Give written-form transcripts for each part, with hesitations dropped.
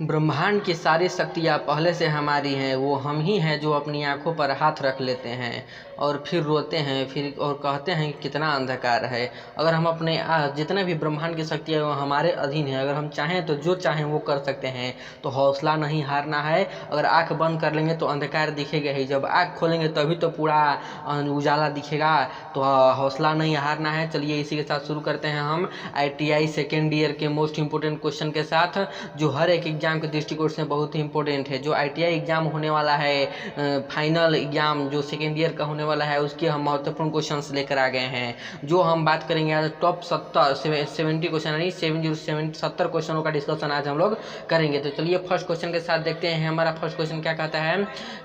ब्रह्मांड की सारी शक्तियाँ पहले से हमारी हैं, वो हम ही हैं जो अपनी आँखों पर हाथ रख लेते हैं और फिर रोते हैं, फिर और कहते हैं कि कितना अंधकार है। अगर हम अपने जितने भी ब्रह्मांड की शक्तियाँ वो हमारे अधीन है, अगर हम चाहें तो जो चाहें वो कर सकते हैं। तो हौसला नहीं हारना है। अगर आँख बंद कर लेंगे तो अंधकार दिखेगा ही, जब आँख खोलेंगे तभी तो पूरा उजाला दिखेगा। तो हौसला नहीं हारना है। चलिए इसी के साथ शुरू करते हैं हम ITI सेकेंड ईयर के मोस्ट इम्पोर्टेंट क्वेश्चन के साथ, जो हर एक एग्जाम के दृष्टिकोण से बहुत ही इंपॉर्टेंट है। जो ITI एग्जाम होने वाला है, फाइनल एग्जाम जो सेकेंड ईयर का होने वाला है, उसके हम महत्वपूर्ण क्वेश्चंस लेकर आ गए हैं। जो हम बात करेंगे आज टॉप 70 क्वेश्चन, यानी 70 क्वेश्चनों का डिस्कशन आज हम लोग करेंगे। तो चलिए फर्स्ट क्वेश्चन के साथ देखते हैं। हमारा फर्स्ट क्वेश्चन क्या कहता है।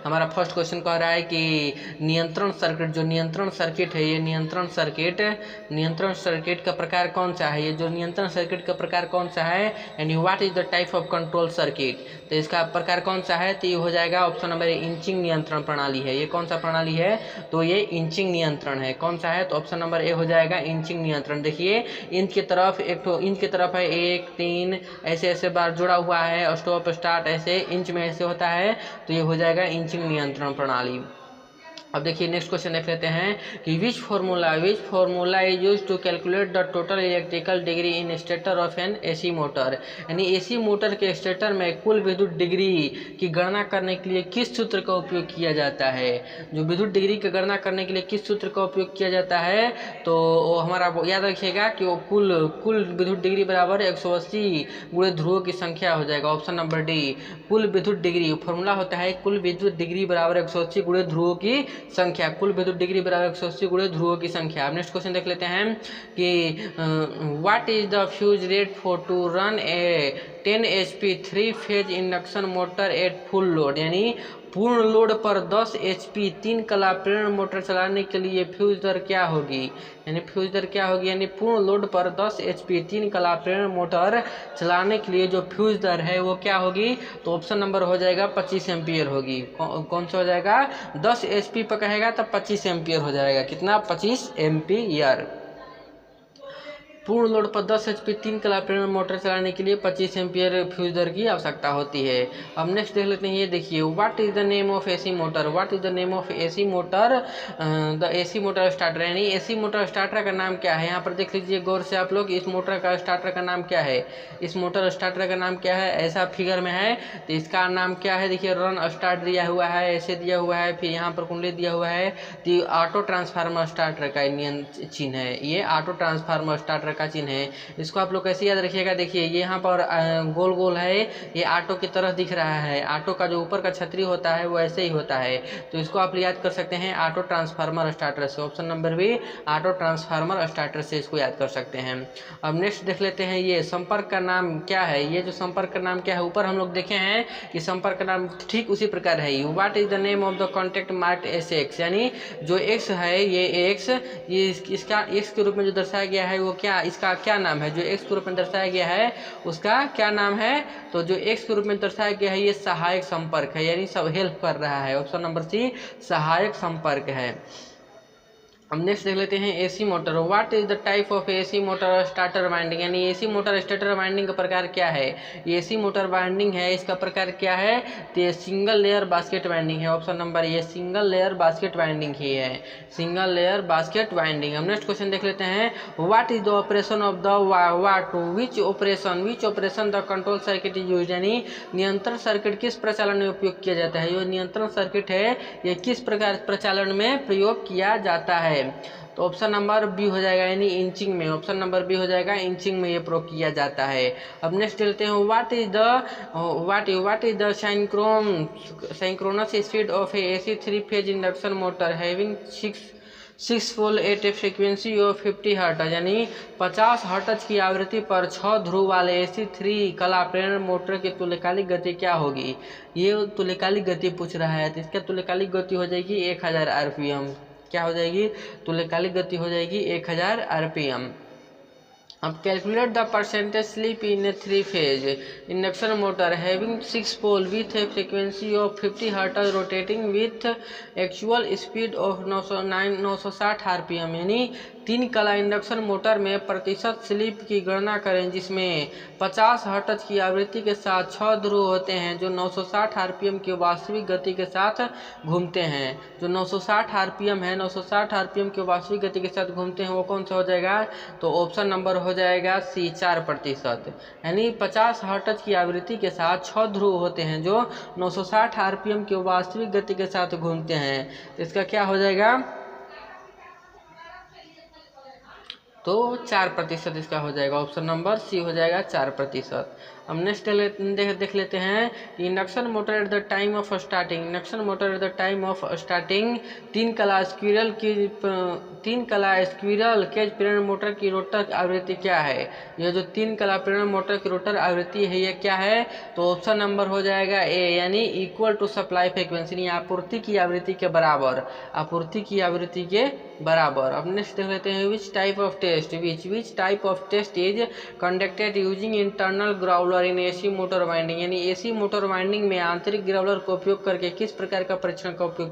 हमारा फर्स्ट क्वेश्चन कह रहा है कि नियंत्रण सर्किट, जो नियंत्रण सर्किट है, ये नियंत्रण सर्किट का प्रकार कौन सा है। ये जो नियंत्रण सर्किट का प्रकार कौन सा है, यानी what is the type of control circuit. तो इसका प्रकार कौन सा है, तो ये हो जाएगा ऑप्शन नंबर इंचिंग नियंत्रण प्रणाली है। ये कौन सा प्रणाली है, तो ये इंचिंग नियंत्रण है। कौन सा है, तो ऑप्शन नंबर ए हो जाएगा इंचिंग नियंत्रण। देखिए इंच की तरफ एक तो इंच की तरफ है 1 3 ऐसे ऐसे बार जुड़ा हुआ है, स्टॉप स्टार्ट ऐसे इंच में ऐसे होता है, तो ये हो जाएगा इंचिंग नियंत्रण प्रणाली। अब देखिए नेक्स्ट क्वेश्चन देख लेते हैं कि which formula is use to calculate the total electrical degree in stator of an AC motor. यानी AC मोटर के स्टेटर में कुल विद्युत डिग्री की गणना करने के लिए किस सूत्र का उपयोग किया जाता है। जो विद्युत डिग्री की गणना करने के लिए किस सूत्र का उपयोग किया जाता है, तो वो हमारा याद रखिएगा कि वो कुल विद्युत डिग्री बराबर 180 गुणे ध्रुवों की संख्या हो जाएगा। ऑप्शन नंबर डी, कुल विद्युत डिग्री फॉर्मूला होता है कुल विद्युत डिग्री बराबर 180 गुणे ध्रुवों की संख्या। कुल विद्युत डिग्री बराबर 180 गुणे ध्रुवों की संख्या। अब नेक्स्ट क्वेश्चन देख लेते हैं कि what is the fuse rate for to run a 10 HP 3 phase induction motor at full load. यानी पूर्ण लोड पर 10 HP 3 कला प्रेरण मोटर चलाने के लिए फ्यूज दर क्या होगी। यानी फ्यूज दर क्या होगी, यानी पूर्ण लोड पर 10 HP 3 कला प्रेरण मोटर चलाने के लिए जो फ्यूज दर है वो क्या होगी, तो ऑप्शन नंबर हो जाएगा 25 एम्पियर होगी। कौन सा हो जाएगा, 10 HP पर कहेगा तब 25 एम्पियर हो जाएगा। कितना, 25 एम्पियर। पूर्ण लोड पर 10 HP 3 कला प्रेरण मोटर चलाने के लिए 25 एम्पियर फ्यूज दर की आवश्यकता होती है। अब नेक्स्ट देख लेते हैं, ये देखिए what is the name of AC motor. What is the name of AC motor, the AC motor starter. यानी AC मोटर स्टार्टर का नाम क्या है। यहाँ पर देख लीजिए गौर से आप लोग, इस मोटर का स्टार्टर का नाम क्या है, इस मोटर स्टार्टर का नाम क्या है, ऐसा फिगर में है तो इसका नाम क्या है। देखिए रन स्टार्ट दिया हुआ है, ऐसे दिया हुआ है, फिर यहाँ पर कुंडली दिया हुआ है, तो ऑटो ट्रांसफार्मर स्टार्टर का चिन्ह है। ये ऑटो ट्रांसफार्मर स्टार्टर का चिन्ह है। इसको आप लोग कैसे याद रखिएगा, देखिए ये यहाँ पर गोल गोल है, ये ऑटो की तरह दिख रहा है। ऑटो का जो ऊपर का छतरी होता है वो ऐसे ही होता है, तो इसको आप याद कर सकते हैं ऑटो ट्रांसफार्मर स्टार्टर से। Option number B, auto transformer starter से इसको याद कर सकते हैं। अब नेक्स्ट देख लेते हैं, ये संपर्क का नाम क्या है। ये जो संपर्क का नाम क्या है, ऊपर हम लोग देखे हैं कि संपर्क का नाम ठीक उसी प्रकार है। What is the name of the contact marked SX। यानी जो X है, ये X, ये इसका X के रूप में जो दर्शाया गया है वो क्या, इसका क्या नाम है। जो X के रूप में दर्शाया गया है उसका क्या नाम है, तो जो X के रूप में दर्शाया गया है ये सहायक संपर्क है, यानी सब हेल्प कर रहा है। ऑप्शन नंबर सी सहायक संपर्क है। अब नेक्स्ट देख लेते हैं AC motor. What is the type of AC motor starter winding. यानी AC मोटर स्टार्टर वाइंडिंग का प्रकार क्या है। AC मोटर वाइंडिंग है, इसका प्रकार क्या है, तो ये सिंगल लेयर बास्केट वाइंडिंग है। ऑप्शन नंबर ये सिंगल लेयर बास्केट वाइंडिंग ही है, सिंगल लेयर बास्केट वाइंडिंग। हम नेक्स्ट क्वेश्चन देख लेते हैं, what is the operation of the what, which operation the control circuit is use. यानी नियंत्रण सर्किट किस प्रचालन में उपयोग किया जाता है। ये नियंत्रण सर्किट है, ये किस प्रकार प्रचालन में प्रयोग किया जाता है, तो ऑप्शन नंबर बी हो जाएगा, यानी इंचिंग में। ऑप्शन नंबर बी हो जाएगा, इंचिंग में ये प्रयोग किया जाता है। अब नेक्स्ट लेते हैं, what is the synchronous speed of a AC 3 phase induction motor having 6 pole at a frequency of 50 hertz. यानी 50 हर्ट्ज की आवृत्ति पर 6 ध्रुव वाले AC 3 कला प्रेरण मोटर की तुल्यकालिक गति क्या होगी। ये तुल्यकालिक गति पूछ रहा है, तो इसका तुल्यकालिक गति हो जाएगी 1000 RPM। क्या हो जाएगी, तुल्यकालिक गति हो जाएगी 1000 RPM। अब calculate the percentage slip in a 3 phase induction motor having 6 pole with a frequency of 50 hertz rotating with actual speed of 960 RPM। यानी तीन कला इंडक्शन मोटर में प्रतिशत स्लिप की गणना करें जिसमें 50 हर्ट्ज की आवृत्ति के साथ 6 ध्रुव होते हैं जो 960 आरपीएम की वास्तविक गति के साथ घूमते हैं। जो 960 आरपीएम है, 960 आरपीएम की वास्तविक गति के साथ घूमते हैं, वो कौन सा हो जाएगा? तो ऑप्शन नंबर हो जाएगा सी, 4%। यानी 50 हर्ट्ज की आवृत्ति के साथ 6 ध्रुव होते हैं जो 960 आरपीएम की वास्तविक गति के साथ घूमते हैं। तो इसका क्या हो जाएगा? तो 4% इसका हो जाएगा। ऑप्शन नंबर सी हो जाएगा 4%। अब नेक्स्ट देख लेते हैं। Induction motor at the time of starting, induction motor at the time of starting तीन कला स्क्विरल केज प्रेरण मोटर की रोटर आवृत्ति क्या है? ये जो तीन कला प्रेरण मोटर की रोटर आवृत्ति है ये क्या है? तो ऑप्शन नंबर हो जाएगा ए, यानी इक्वल टू सप्लाई फ्रीक्वेंसी, आपूर्ति की आवृत्ति के बराबर, आपूर्ति की आवृत्ति के बराबर। अब नेक्स्ट देख लेते हैं। Which type of test is conducted using internal growler in AC motor winding, यानी एसी मोटर वाइंडिंग में आंतरिक ग्राउलर का उपयोग करके किस प्रकार का परीक्षण का उपयोग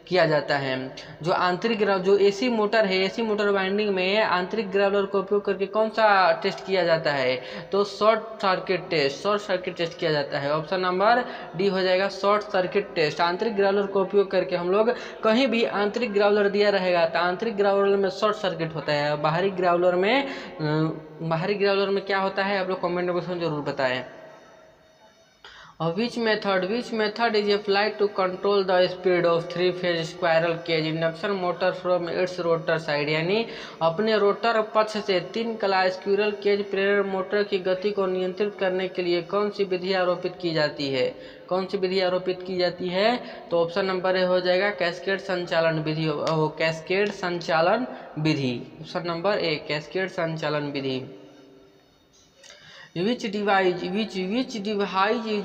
किया जाता है? जो आंतरिक जो एसी मोटर है, एसी मोटर वाइंडिंग में आंतरिक ग्राउलर का उपयोग करके कौन सा टेस्ट किया जाता है? तो शॉर्ट सर्किट टेस्ट किया जाता है। ऑप्शन नंबर डी हो जाएगा शॉर्ट सर्किट टेस्ट। आंतरिक ग्राउलर का उपयोग करके हम लोग कहीं भी आंतरिक ग्राउलर दिया रहेगा तो आंतरिक ग्राउलर में शॉर्ट सर्किट होता है, बाहरी ग्राउलर में क्या होता है? आप लोग कमेंट बॉक्स में जरूर बताएं। Which method is applied to control the speed of three-phase squirrel cage induction motor from its rotor side, यानी अपने रोटर पक्ष से तीन कला स्क्विरल केज प्रेरण मोटर की गति को नियंत्रित करने के लिए कौन सी विधि आरोपित की जाती है? कौन सी विधि आरोपित की जाती है? तो ऑप्शन नंबर ए हो जाएगा कैस्केड संचालन विधि, कैस्केड संचालन विधि। ऑप्शन नंबर ए कैस्केड संचालन विधि। Which device is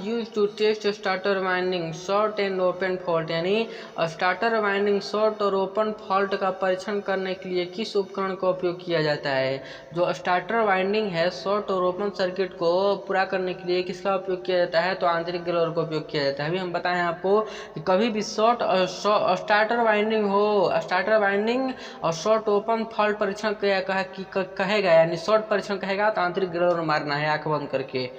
used to test starter winding short and open fault, यानी स्टार्टर वाइंडिंग शॉर्ट और ओपन फॉल्ट का परीक्षण करने के लिए किस उपकरण का उपयोग किया जाता है? जो स्टार्टर वाइंडिंग है शॉर्ट और ओपन सर्किट को पूरा करने के लिए किसका उपयोग किया जाता है? तो आंतरिक ग्राउलर का उपयोग किया जाता है। अभी हम बताएं आपको कि कभी भी स्टार्टर वाइंडिंग और शॉर्ट ओपन फॉल्ट परीक्षण कहेगा, यानी शॉर्ट परीक्षण कहेगा तो आंतरिक ग्राउलर मारना है आंख बंद करके।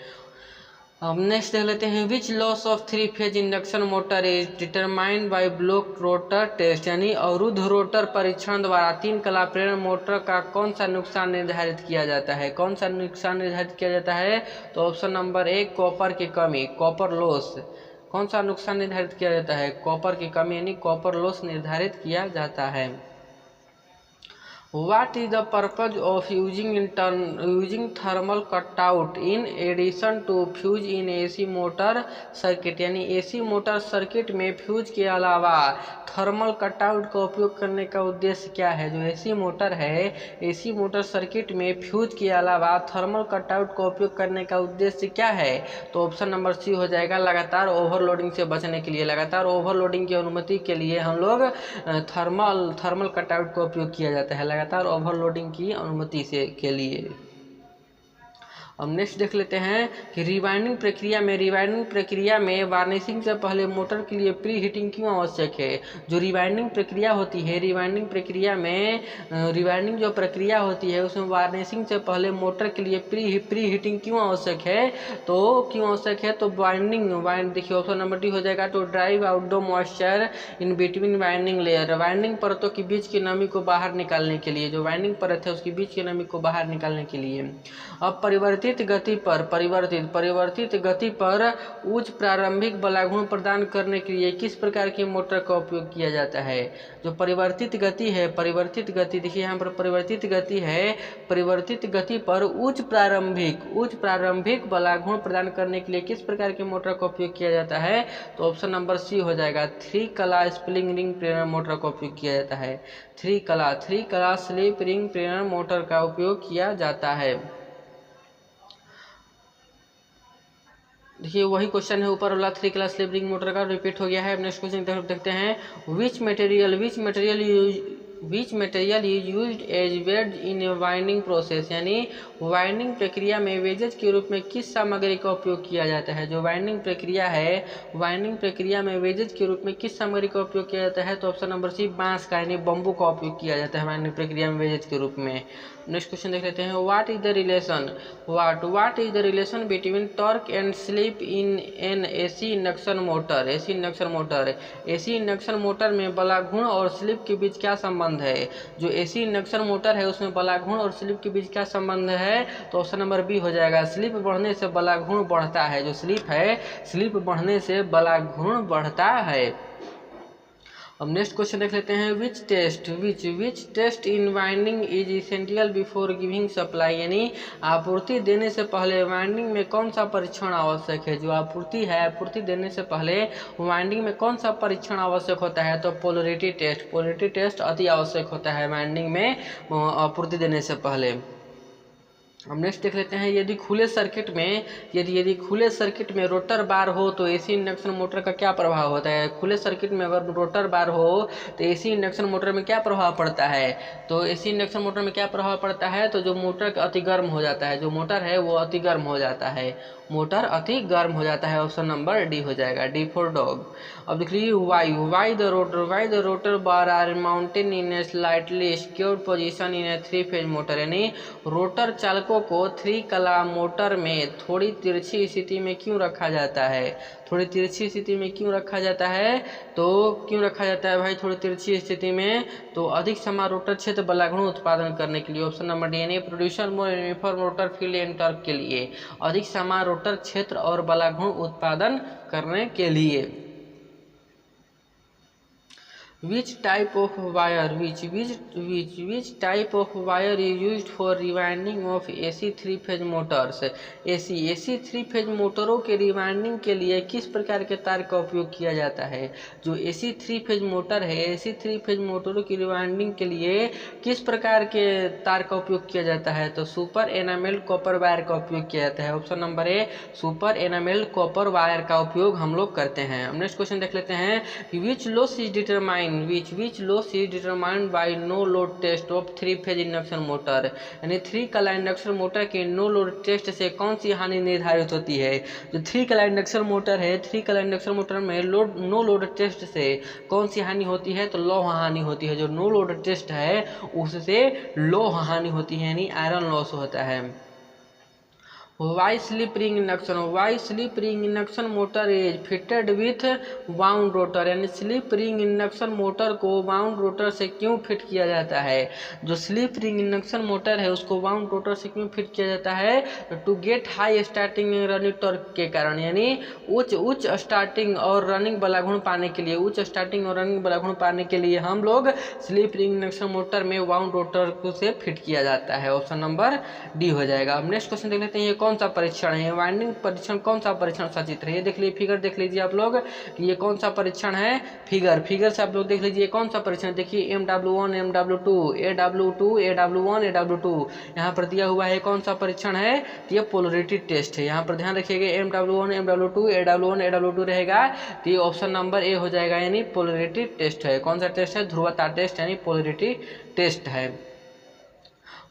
अब नेक्स्ट देख लेते हैं। Which loss of three phase induction motor is determined by block rotor test, यानी अवरुद्ध रोटर परीक्षण द्वारा तीन कला प्रेरण मोटर का कौन सा नुकसान निर्धारित किया जाता है? कौन सा नुकसान निर्धारित किया जाता है? तो ऑप्शन नंबर ए कॉपर की कमी, कॉपर लॉस। कौन सा नुकसान निर्धारित किया जाता है? कॉपर की कमी, यानी कॉपर लॉस निर्धारित किया जाता है। What is the purpose of using thermal cutout in addition to fuse in AC motor circuit, यानी AC मोटर सर्किट में फ्यूज के अलावा थर्मल कटआउट का उपयोग करने का उद्देश्य क्या है? जो AC मोटर है, AC मोटर सर्किट में फ्यूज के अलावा थर्मल कटआउट का उपयोग करने का उद्देश्य क्या है? तो ऑप्शन नंबर सी हो जाएगा लगातार ओवरलोडिंग से बचने के लिए। लगातार ओवरलोडिंग की अनुमति के लिए हम लोग थर्मल कटआउट का उपयोग किया जाता है, लगातार ओवरलोडिंग की अनुमति से के लिए। अब नेक्स्ट देख लेते हैं कि रिवाइंडिंग प्रक्रिया में वार्निशिंग से पहले मोटर के लिए प्री हीटिंग क्यों आवश्यक है? जो रिवाइंडिंग प्रक्रिया होती है, रिवाइंडिंग जो प्रक्रिया होती है उसमें वार्निशिंग से पहले मोटर के लिए प्री हीटिंग क्यों आवश्यक है? तो वाइंडिंग देखिए ऑप्शन नंबर डी हो जाएगा to drive out the moisture in between winding layer, winding परतों के बीच की नमी को बाहर निकालने के लिए। जो वाइंडिंग परत है उसके बीच की नमी को बाहर निकालने के लिए। अब परिवर्तित गति पर उच्च प्रारंभिक बलागुण प्रदान करने के लिए किस प्रकार की मोटर का उपयोग किया जाता है? जो परिवर्तित गति देखिए यहाँ पर परिवर्तित गति पर उच्च प्रारंभिक बलागुण प्रदान करने के लिए किस प्रकार की मोटर का उपयोग किया जाता है? तो ऑप्शन नंबर सी हो जाएगा थ्री कला स्प्लिंग रिंग प्रेरण मोटर का उपयोग किया जाता है। थ्री कला स्लिप रिंग प्रेरण मोटर का उपयोग किया जाता है। देखिए वही क्वेश्चन है ऊपर वाला, three class slip ring motor का रिपीट हो गया है। अब नेक्स्ट क्वेश्चन देखते हैं। Which material which material is used as wedge in a winding process, यानी वाइंडिंग प्रक्रिया में वेजेज के रूप में किस सामग्री का उपयोग किया जाता है। जो वाइंडिंग प्रक्रिया है, वाइंडिंग प्रक्रिया में वेजेज के रूप में किस सामग्री का उपयोग किया जाता है, तो ऑप्शन नंबर सी बांस का यानी बम्बू का उपयोग किया जाता है वाइंडिंग प्रक्रिया में वेजेज के रूप में। नेक्स्ट क्वेश्चन देख लेते हैं, what is the relation between torque and slip in an AC induction motor. AC induction motor में बलाघूर्ण और स्लिप के बीच क्या संबंध है। जो एसी इंडक्शन मोटर है उसमें बलाघूर्ण और स्लिप के बीच क्या संबंध है, तो ऑप्शन नंबर बी हो जाएगा। स्लिप बढ़ने से बलाघूर्ण बढ़ता है। जो स्लिप है, स्लिप बढ़ने से बलाघूर्ण बढ़ता है। अब नेक्स्ट क्वेश्चन देख लेते हैं, which test in winding is essential before giving supply, यानी आपूर्ति देने से पहले वाइंडिंग में कौन सा परीक्षण आवश्यक है। जो आपूर्ति है, आपूर्ति देने से पहले वाइंडिंग में कौन सा परीक्षण आवश्यक होता है, तो पोलरिटी टेस्ट अति आवश्यक होता है वाइंडिंग में आपूर्ति देने से पहले। अब नेक्स्ट देख लेते हैं, यदि खुले सर्किट में रोटर बार हो तो एसी इंडक्शन मोटर का क्या प्रभाव होता है। खुले सर्किट में अगर रोटर बार हो तो एसी इंडक्शन मोटर में क्या प्रभाव पड़ता है, तो एसी इंडक्शन मोटर में क्या प्रभाव पड़ता है, तो जो मोटर अति गर्म हो जाता है। जो मोटर है वो अति गर्म हो जाता है, ऑप्शन नंबर डी हो जाएगा, डी फॉर डॉग। अब देख लीजिए, why the rotor bar are mounted in a slightly skewed position in a 3 phase motor, यानी रोटर चालकों को 3 कला मोटर में थोड़ी तिरछी स्थिति में क्यों रखा जाता है। थोड़ी तिरछी स्थिति में क्यों रखा जाता है, तो क्यों रखा जाता है भाई थोड़ी तिरछी स्थिति में, तो अधिक समय रोटर क्षेत्र बलाघूर्ण उत्पादन करने के लिए, ऑप्शन नंबर डी, यानी producer more uniform rotor field and torque के लिए, अधिक समय रोटर क्षेत्र और बलाघूर्ण उत्पादन करने के लिए। Which type of wire is used for rewinding of AC 3-phase motors? AC 3-phase मोटरों के रिवाइंडिंग के लिए किस प्रकार के तार का उपयोग किया जाता है। जो AC 3-phase मोटर है, AC 3-phase मोटरों की रिवाइंडिंग के लिए किस प्रकार के तार का उपयोग किया जाता है, तो सुपर एनामेल्ड कॉपर वायर का उपयोग किया जाता है। ऑप्शन नंबर ए, सुपर एनामेल्ड कॉपर वायर का उपयोग हम लोग करते हैं। अब नेक्स्ट क्वेश्चन देख लेते हैं, which loss is determined by no load test of 3 phase induction motor, यानी 3 कला इंडक्शन मोटर के नो लोड टेस्ट से कौन सी हानि निर्धारित होती है। जो 3 कला इंडक्शन मोटर है, 3 कला इंडक्शन मोटर में नो लोड टेस्ट से कौन सी हानि होती है, तो लौह हानि होती है। जो नो लोड टेस्ट है उससे लौह हानि होती है, यानी आयरन लॉस होता है। Why slip ring induction motor is fitted with wound rotor, यानी स्लिप रिंग इंडक्शन मोटर को वाउंड रोटर से क्यों फिट किया जाता है। जो स्लिप रिंग इंडक्शन मोटर है उसको वाउंड रोटर से क्यों फिट किया जाता है, to get high starting running torque के कारण, यानी उच्च स्टार्टिंग और रनिंग बलाघूर्ण पाने के लिए, के लिए हम लोग स्लिप रिंग इंडक्शन मोटर में वाउंड रोटर को से फिट किया जाता है। ऑप्शन नंबर डी हो जाएगा। अब नेक्स्ट क्वेश्चन देख लेते हैं, कौन सा परीक्षण है वाइंडिंग परीक्षण, कौन सा परीक्षण सचित्र है। ये देख लीजिए, फिगर देख लीजिए आप लोग कि ये कौन सा परीक्षण है। फिगर से आप लोग देख लीजिए कौन सा परीक्षण, देखिए MW1 MW2 AW2 AW1 AW2 यहाँ पर दिया हुआ है। कौन सा परीक्षण है, ये पोलरिटी टेस्ट है। यहाँ पर ध्यान रखिएगा, MW1 MW2 AW1 AW2 रहेगा, तो ये ऑप्शन नंबर ए हो जाएगा, यानी पोलरिटी टेस्ट है। कौन सा टेस्ट है, ध्रुवता टेस्ट, यानी पोलरिटी टेस्ट है।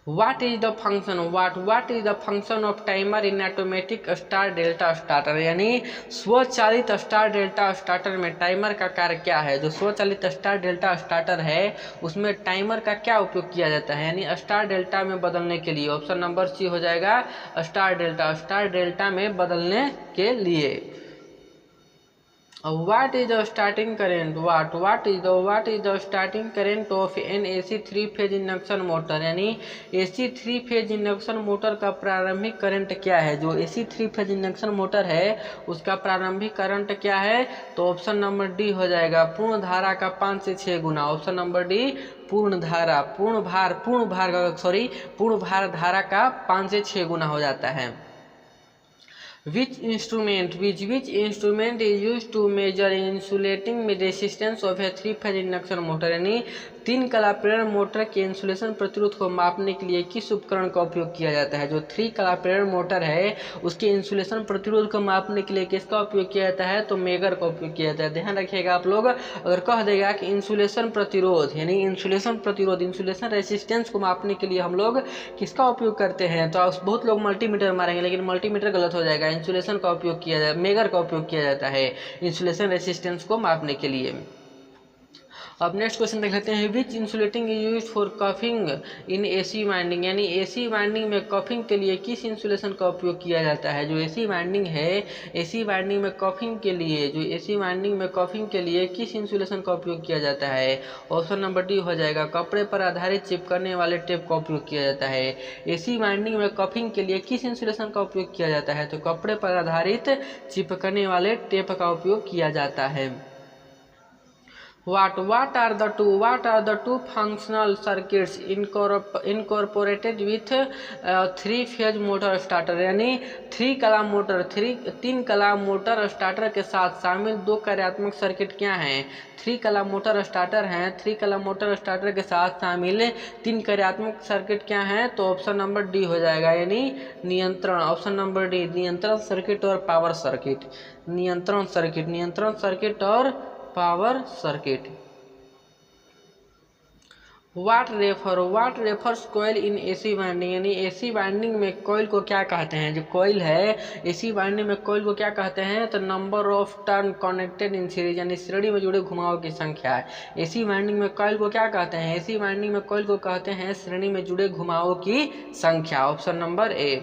What is the function of timer in automatic star delta starter, यानी स्वचालित स्टार डेल्टा स्टार्टर में टाइमर का कार्य क्या है। जो स्वचालित स्टार डेल्टा स्टार्टर है उसमें टाइमर का क्या उपयोग किया जाता है, यानी स्टार डेल्टा में बदलने के लिए। ऑप्शन नंबर सी हो जाएगा, स्टार डेल्टा में बदलने के लिए। What is the starting current? What is the starting current of an AC 3-phase induction motor, यानी AC 3-phase इंडक्शन मोटर का प्रारंभिक करंट क्या है। जो AC 3-phase इंडक्शन मोटर है उसका प्रारंभिक करंट क्या है, तो ऑप्शन नंबर डी हो जाएगा, पूर्ण धारा का 5 से 6 गुना। ऑप्शन नंबर डी, पूर्ण भार धारा का 5 से 6 गुना हो जाता है। Which instrument is used to measure insulating resistance of a 3-phase induction motor, यानी 3 कला प्रेरण मोटर के इंसुलेशन प्रतिरोध को मापने के लिए किस उपकरण का उपयोग किया जाता है? जो 3 कला प्रेरण मोटर है उसके इंसुलेशन प्रतिरोध को मापने के लिए किसका उपयोग किया जाता है? तो मेगर का उपयोग किया जाता है। ध्यान रखिएगा आप लोग, अगर कह देगा कि इंसुलेशन प्रतिरोध यानी इंसुलेशन प्रतिरोध इंसुलेशन रेसिस्टेंस को मापने के लिए हम लोग किसका उपयोग करते हैं, तो बहुत लोग मल्टीमीटर मारेंगे, लेकिन मल्टीमीटर गलत हो जाएगा। इंसुलेशन का उपयोग किया जाए, मेगर का उपयोग किया जाता है इंसुलेशन रेसिस्टेंस को मापने के लिए। अब नेक्स्ट क्वेश्चन देख लेते हैं, which insulating is use for cuffing in AC winding, यानी एसी वाइंडिंग में कफिंग के लिए किस इंसुलेशन का उपयोग किया जाता है? जो एसी वाइंडिंग है, एसी वाइंडिंग में कफिंग के लिए, जो एसी वाइंडिंग में कफिंग के लिए किस इंसुलेशन का उपयोग किया जाता है? ऑप्शन नंबर डी हो जाएगा, कपड़े पर आधारित चिपकने वाले टेप का उपयोग किया जाता है। एसी वाइंडिंग में कफिंग के लिए किस इंसुलेशन का उपयोग किया जाता है? तो कपड़े पर आधारित चिपकने वाले टेप का उपयोग किया जाता है। What are the two functional circuits incorporated with 3-phase motor starter, यानी 3 कला मोटर स्टार्टर के साथ शामिल 2 कार्यात्मक सर्किट क्या हैं? 3 कला मोटर स्टार्टर हैं, 3 कला मोटर स्टार्टर के साथ शामिल 3 कार्यात्मक सर्किट क्या हैं? तो ऑप्शन नंबर डी हो जाएगा, यानी नियंत्रण। ऑप्शन नंबर डी, नियंत्रण सर्किट और पावर सर्किट। नियंत्रण सर्किट और power circuit. What refers coil in AC winding, यानी एसी वाइंडिंग में कॉइल को क्या कहते हैं? जो कॉइल है एसी वाइंडिंग में कॉइल को क्या कहते हैं? तो number of turn connected in series, यानी श्रेणी में जुड़े घुमावों की संख्या है। एसी वाइंडिंग में कॉइल को क्या कहते हैं? एसी वाइंडिंग में कॉइल को कहते हैं श्रेणी में जुड़े घुमावों की संख्या। Option number A.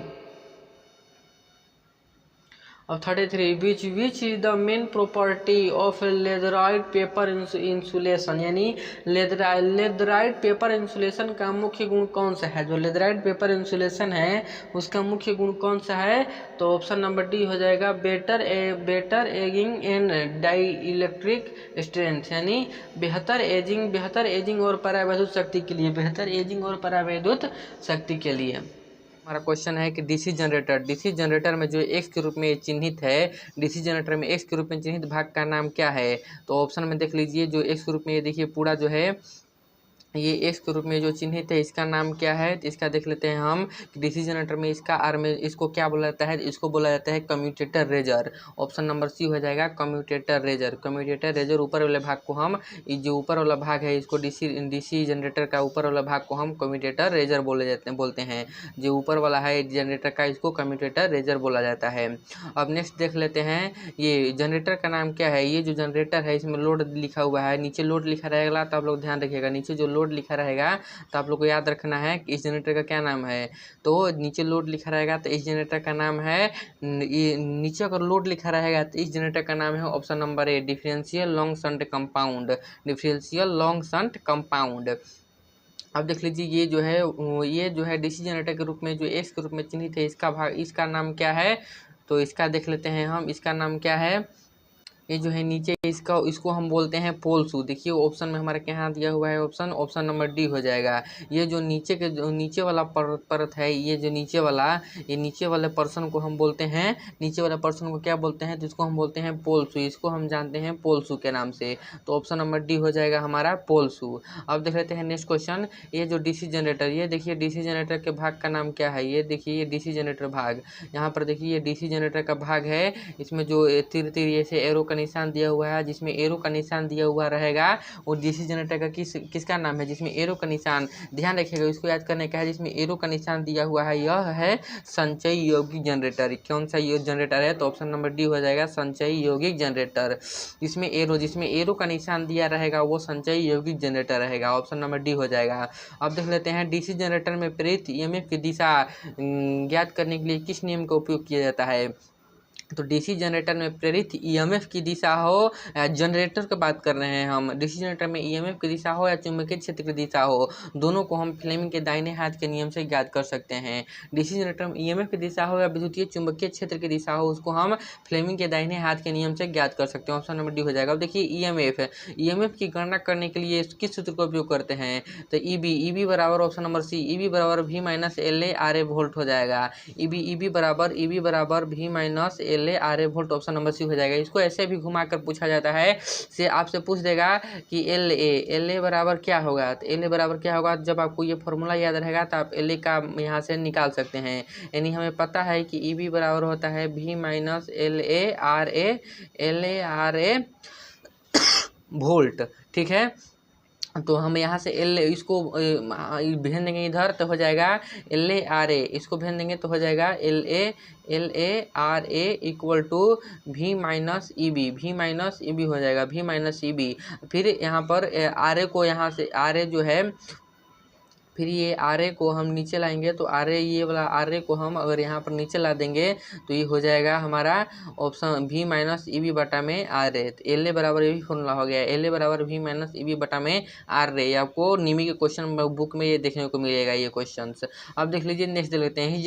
अब 33, which is the main property of leatherite paper insulation, यानी लेदराइट पेपर इंसुलेशन का मुख्य गुण कौन सा है? जो लेदराइट पेपर इंसुलेशन है उसका मुख्य गुण कौन सा है? तो ऑप्शन नंबर डी हो जाएगा, better ageing and dielectric strength, यानी बेहतर एजिंग और परावैद्युत शक्ति के लिए, बेहतर एजिंग और परावैद्युत शक्ति के लिए। हमारा क्वेश्चन है कि डीसी जनरेटर में जो एक्स के रूप में चिन्हित है, डीसी जनरेटर में एक्स के रूप में चिन्हित भाग का नाम क्या है? तो ऑप्शन में देख लीजिए, जो एक्स के रूप में ये देखिए पूरा जो है ये एक्स के रूप में जो चिन्हित है इसका नाम क्या है? तो इसका देख लेते हैं हम, डीसी जनरेटर में इसका इसको क्या बोला जाता है? इसको बोला जाता है commutator riser. Option number C हो जाएगा, कम्यूटेटर रेजर। ऊपर वाले भाग को हम, जो ऊपर वाला भाग है इसको डीसी जनरेटर का ऊपर वाला भाग को हम कम्यूटेटर रेजर बोलते हैं। जो ऊपर वाला है जनरेटर का इसको कम्यूटेटर रेजर बोला जाता है। अब नेक्स्ट देख लेते हैं, ये जनरेटर का नाम क्या है? ये जो जनरेटर है इसमें लोड लिखा हुआ है, नीचे लोड लिखा रहेगा तो आप लोग ध्यान रखिएगा, नीचे जो लोड लिखा रहेगा तो आप लोग को याद रखना है कि इस जनरेटर का क्या नाम है। तो नीचे लोड लिखा रहेगा तो इस जनरेटर का नाम है, ये नीचे अगर लोड लिखा रहेगा तो इस जनरेटर का नाम है ऑप्शन नंबर ए, डिफरेंशियल लॉन्ग शंट कंपाउंड। अब देख लीजिए, ये जो है डीसी जनरेटर के रूप में जो एक्स के रूप में चिन्हित है इसका नाम क्या है? तो इसका देख लेते हैं हम, इसका नाम क्या है? ये जो है नीचे इसको हम बोलते हैं पोल शू। देखिए ऑप्शन में हमारे यहाँ दिया हुआ है ऑप्शन नंबर डी हो जाएगा। ये जो नीचे वाला परत है, ये जो नीचे वाले पर्सन को हम बोलते हैं, नीचे वाले पर्सन को क्या बोलते हैं? तो इसको हम बोलते हैं पोल शू। इसको हम जानते हैं पोल शू के नाम से। तो ऑप्शन नंबर डी हो जाएगा हमारा पोल शू। अब देख लेते हैं नेक्स्ट क्वेश्चन, ये जो डीसी जनरेटर, ये देखिए डीसी जनरेटर के भाग का नाम क्या है? ये देखिए ये डीसी जनरेटर भाग, यहाँ पर देखिए ये डीसी जनरेटर का भाग है। इसमें जो तिर ऐसे एरो का निशान दिया हुआ है, जिसमें एरो का निशान दिया हुआ रहेगा वो डीसी जनरेटर का किसका नाम है? जिसमें एरो का निशान, ध्यान रखिएगा इसको याद करने का है, जिसमें एरो का निशान दिया हुआ है यह है संचयी यौगिक जनरेटर। कौन सा जनरेटर है? तो ऑप्शन नंबर डी हो जाएगा, संचयी यौगिक जनरेटर। जिसमें एरो का निशान दिया रहेगा वो संचयी यौगिक जनरेटर रहेगा। ऑप्शन नंबर डी हो जाएगा। अब देख लेते हैं, डीसी जनरेटर में प्रेरित ईएमएफ की दिशा ज्ञात करने के लिए किस नियम का उपयोग किया जाता है? तो डीसी जनरेटर में प्रेरित ईएमएफ की दिशा हो, जनरेटर की बात कर रहे हैं हम, डीसी जनरेटर में ईएमएफ की दिशा हो या चुंबकीय क्षेत्र की दिशा हो, दोनों को हम फ्लेमिंग के दाहिने हाथ के नियम से ज्ञात कर सकते हैं। डीसी जनरेटर में ईएमएफ की दिशा हो या विद्युतीय चुंबकीय क्षेत्र की दिशा हो, उसको हम फ्लेमिंग के दाहिने हाथ के नियम से ज्ञात कर सकते हैं। ऑप्शन नंबर डी हो जाएगा। अब देखिए ईएमएफ की गणना करने के लिए किस सूत्र का उपयोग करते हैं? तो ईबी बराबर ऑप्शन नंबर सी, ईबी बराबर V - LA RA वोल्ट हो जाएगा। ईबी बराबर V - LA LA volt, option number C हो जाएगा। इसको ऐसे भी घुमा कर पूछा जाता है, से आपसे पूछ देगा कि LA बराबर क्या होगा। तो LA बराबर क्या होगा, जब आपको ये फॉर्मूला याद रहेगा तो आप LA का यहाँ से निकाल सकते हैं। यानी हमें पता है कि EB बराबर होता है V माइनस LA वोल्ट, ठीक है। तो हम यहाँ से इसको भेज देंगे इधर तो हो जाएगा LA, इसको भेज देंगे तो हो जाएगा LA equal to V minus EB हो जाएगा, V माइनस EB। फिर यहाँ पर RA को, यहाँ से RA जो है, फिर ये RA को हम नीचे लाएंगे तो RA, ये वाला RA को हम अगर यहाँ पर नीचे ला देंगे तो ये हो जाएगा हमारा ऑप्शन V माइनस EB बटा में RA। तो LA बराबर ये भी फॉर्मूला हो गया, LA बराबर V माइनस EB बटा में RA। आपको निमी के क्वेश्चन बुक में ये देखने को मिलेगा ये क्वेश्चन। अब देख लीजिए, नेक्स्ट देख लेते हैं। इस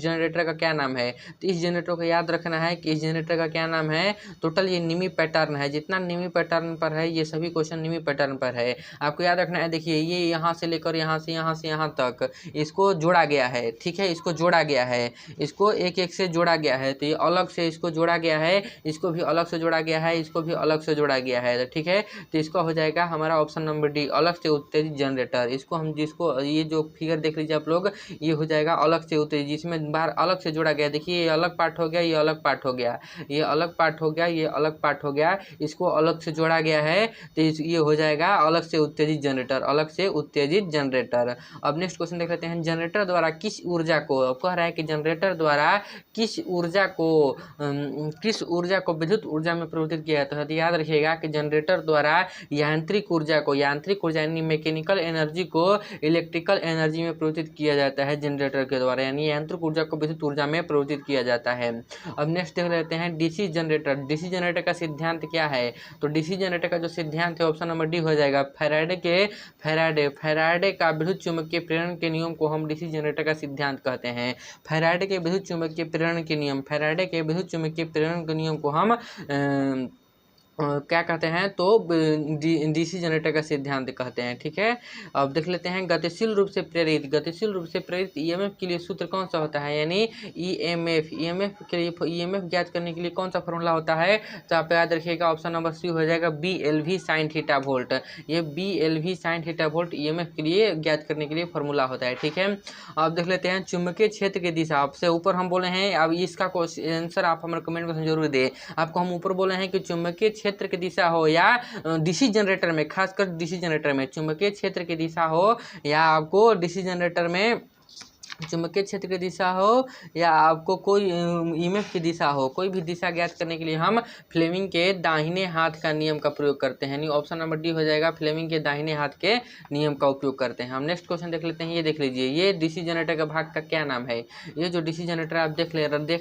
जनरेटर का क्या नाम है। तो इस जनरेटर को याद रखना है कि इस जनरेटर का क्या नाम है। टोटल ये निमी पैटर्न है, जितना निमी पैटर्न पर है ये सभी क्वेश्चन निमी पैटर्न पर है, आपको याद रखना है। देखिए ये यहाँ से लेकर यहाँ से यहाँ तक इसको जोड़ा गया है, ठीक है, इसको जोड़ा गया है, इसको एक एक से जोड़ा गया है। तो ये अलग से इसको जोड़ा गया है, इसको भी अलग से जोड़ा गया है, इसको भी अलग से जोड़ा गया है, तो ठीक है। तो इसका हो जाएगा हमारा ऑप्शन नंबर डी, अलग से उत्तेजित जनरेटर। इसको हम, जिसको ये जो फिगर देख लीजिए आप लोग, ये हो जाएगा अलग से उत्तेजित, जिसमें बाहर अलग से जोड़ा गया। देखिए ये अलग पार्ट हो गया, ये अलग पार्ट हो गया, ये अलग पार्ट हो गया, ये अलग पार्ट हो गया, इसको अलग से जोड़ा गया है। तो ये हो जाएगा अलग से उत्तेजित जनरेटर, अलग से उत्तेजित जनरेटर। अब नेक्स्ट क्वेश्चन देख लेते हैं। जनरेटर द्वारा किस ऊर्जा को, कह रहा है कि जनरेटर द्वारा किस ऊर्जा को विद्युत ऊर्जा में परिवर्तित किया जाता है। तो याद रखिएगा कि जनरेटर द्वारा यांत्रिक ऊर्जा यानी मैकेनिकल एनर्जी को इलेक्ट्रिकल एनर्जी में परिवर्तित किया जाता है जनरेटर के द्वारा, यानी यांत्रिक ऊर्जा को विद्युत ऊर्जा में परिवर्तित किया जाता है। अब नेक्स्ट देख लेते हैं डीसी जनरेटर का सिद्धांत क्या है। तो डीसी जनरेटर का जो सिद्धांत है ऑप्शन नंबर डी हो जाएगा। फैराडे का विद्युत चुम्बकीय प्रेरण के नियम को हम डीसी जनरेटर का सिद्धांत कहते हैं। फैराडे के विद्युत चुम्बकीय प्रेरण के नियम को हम क्या कहते हैं, तो डीसी जनरेटर का सिद्धांत कहते हैं, ठीक है। अब देख लेते हैं गतिशील रूप से प्रेरित ईएमएफ के लिए सूत्र कौन सा होता है, यानी ईएमएफ के लिए ईएमएफ ज्ञात करने के लिए कौन सा फॉर्मूला होता है। तो आप याद रखिएगा ऑप्शन नंबर सी हो जाएगा BLV sin थीटा वोल्ट। ये BLV sin theta volt EMF के लिए ज्ञात करने के लिए फॉर्मूला होता है, ठीक है। अब देख लेते हैं चुंबकीय क्षेत्र की दिशा, आपसे ऊपर हम बोले हैं, अब इसका आंसर आप हमारे कमेंट में जरूर दें। आपको हम ऊपर बोले हैं कि चुंबकीय क्षेत्र की दिशा हो या डीसी जनरेटर में, खासकर डीसी जनरेटर में चुंबकीय क्षेत्र की दिशा हो, या आपको डीसी जनरेटर में चुंबकीय क्षेत्र की दिशा हो, या आपको कोई ईएमएफ की दिशा हो, कोई भी दिशा ज्ञात करने के लिए हम फ्लेमिंग के दाहिने हाथ का नियम का प्रयोग करते हैं। यानी ऑप्शन नंबर डी हो जाएगा, फ्लेमिंग के दाहिने हाथ के नियम का उपयोग करते हैं। हम नेक्स्ट क्वेश्चन देख लेते हैं। ये देख लीजिए, ये डीसी जनरेटर का भाग का क्या नाम है। ये जो डीसी जनरेटर आप देख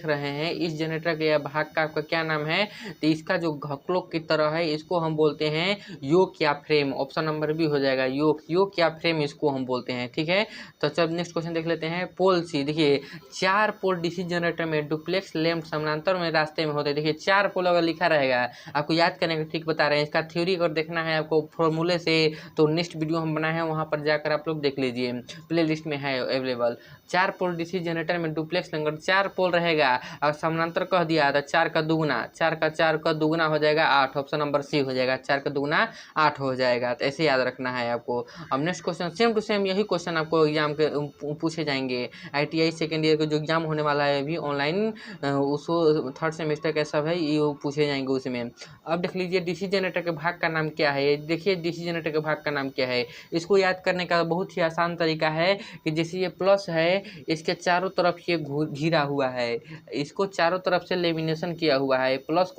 रहे हैं, इस जनरेटर के भाग का आपका क्या नाम है। तो इसका जो घकलोक की तरह है, इसको हम बोलते हैं योक या फ्रेम। ऑप्शन नंबर बी हो जाएगा, योक या फ्रेम इसको हम बोलते हैं, ठीक है। तो चल नेक्स्ट क्वेश्चन देख लेते हैं। पोल सी, देखिए 4 पोल डीसी जनरेटर में डुप्लेक्स लैंप समानांतर में रास्ते में होते हैं। देखिए 4 पोल अगर लिखा रहेगा, आपको याद करने का ठीक बता रहे हैं। इसका थ्योरी अगर देखना है आपको फॉर्मूले से, तो नेक्स्ट वीडियो हम बनाए हैं, वहां पर जाकर आप लोग देख लीजिए, प्ले लिस्ट में है अवेलेबल। 4 पोल डीसी जनरेटर में डुप्लेक्स लैंप, 4 पोल रहेगा और समानांतर कह दिया तो 4 का दुगुना हो जाएगा 8। ऑप्शन नंबर सी हो जाएगा, 4 का दुगुना 8 हो जाएगा। तो ऐसे याद रखना है आपको। अब next question same to same यही क्वेश्चन आपको एग्जाम के पूछे जाएंगे। ITI सेकेंड ईयर का जो एग्जाम होने वाला है अभी ऑनलाइन, उसको 3rd सेमेस्टर का सब है, ये पूछे जाएंगे उसमें। अब देख लीजिए डीसी जनरेटर के भाग का नाम क्या है। देखिए डीसी जनरेटर के भाग का नाम क्या है। इसको याद करने का बहुत ही आसान तरीका है कि जैसे ये प्लस है, इसके चारों तरफ ये घिरा हुआ है, इसको चारों तरफ से लेमिनेशन किया हुआ है। प्लस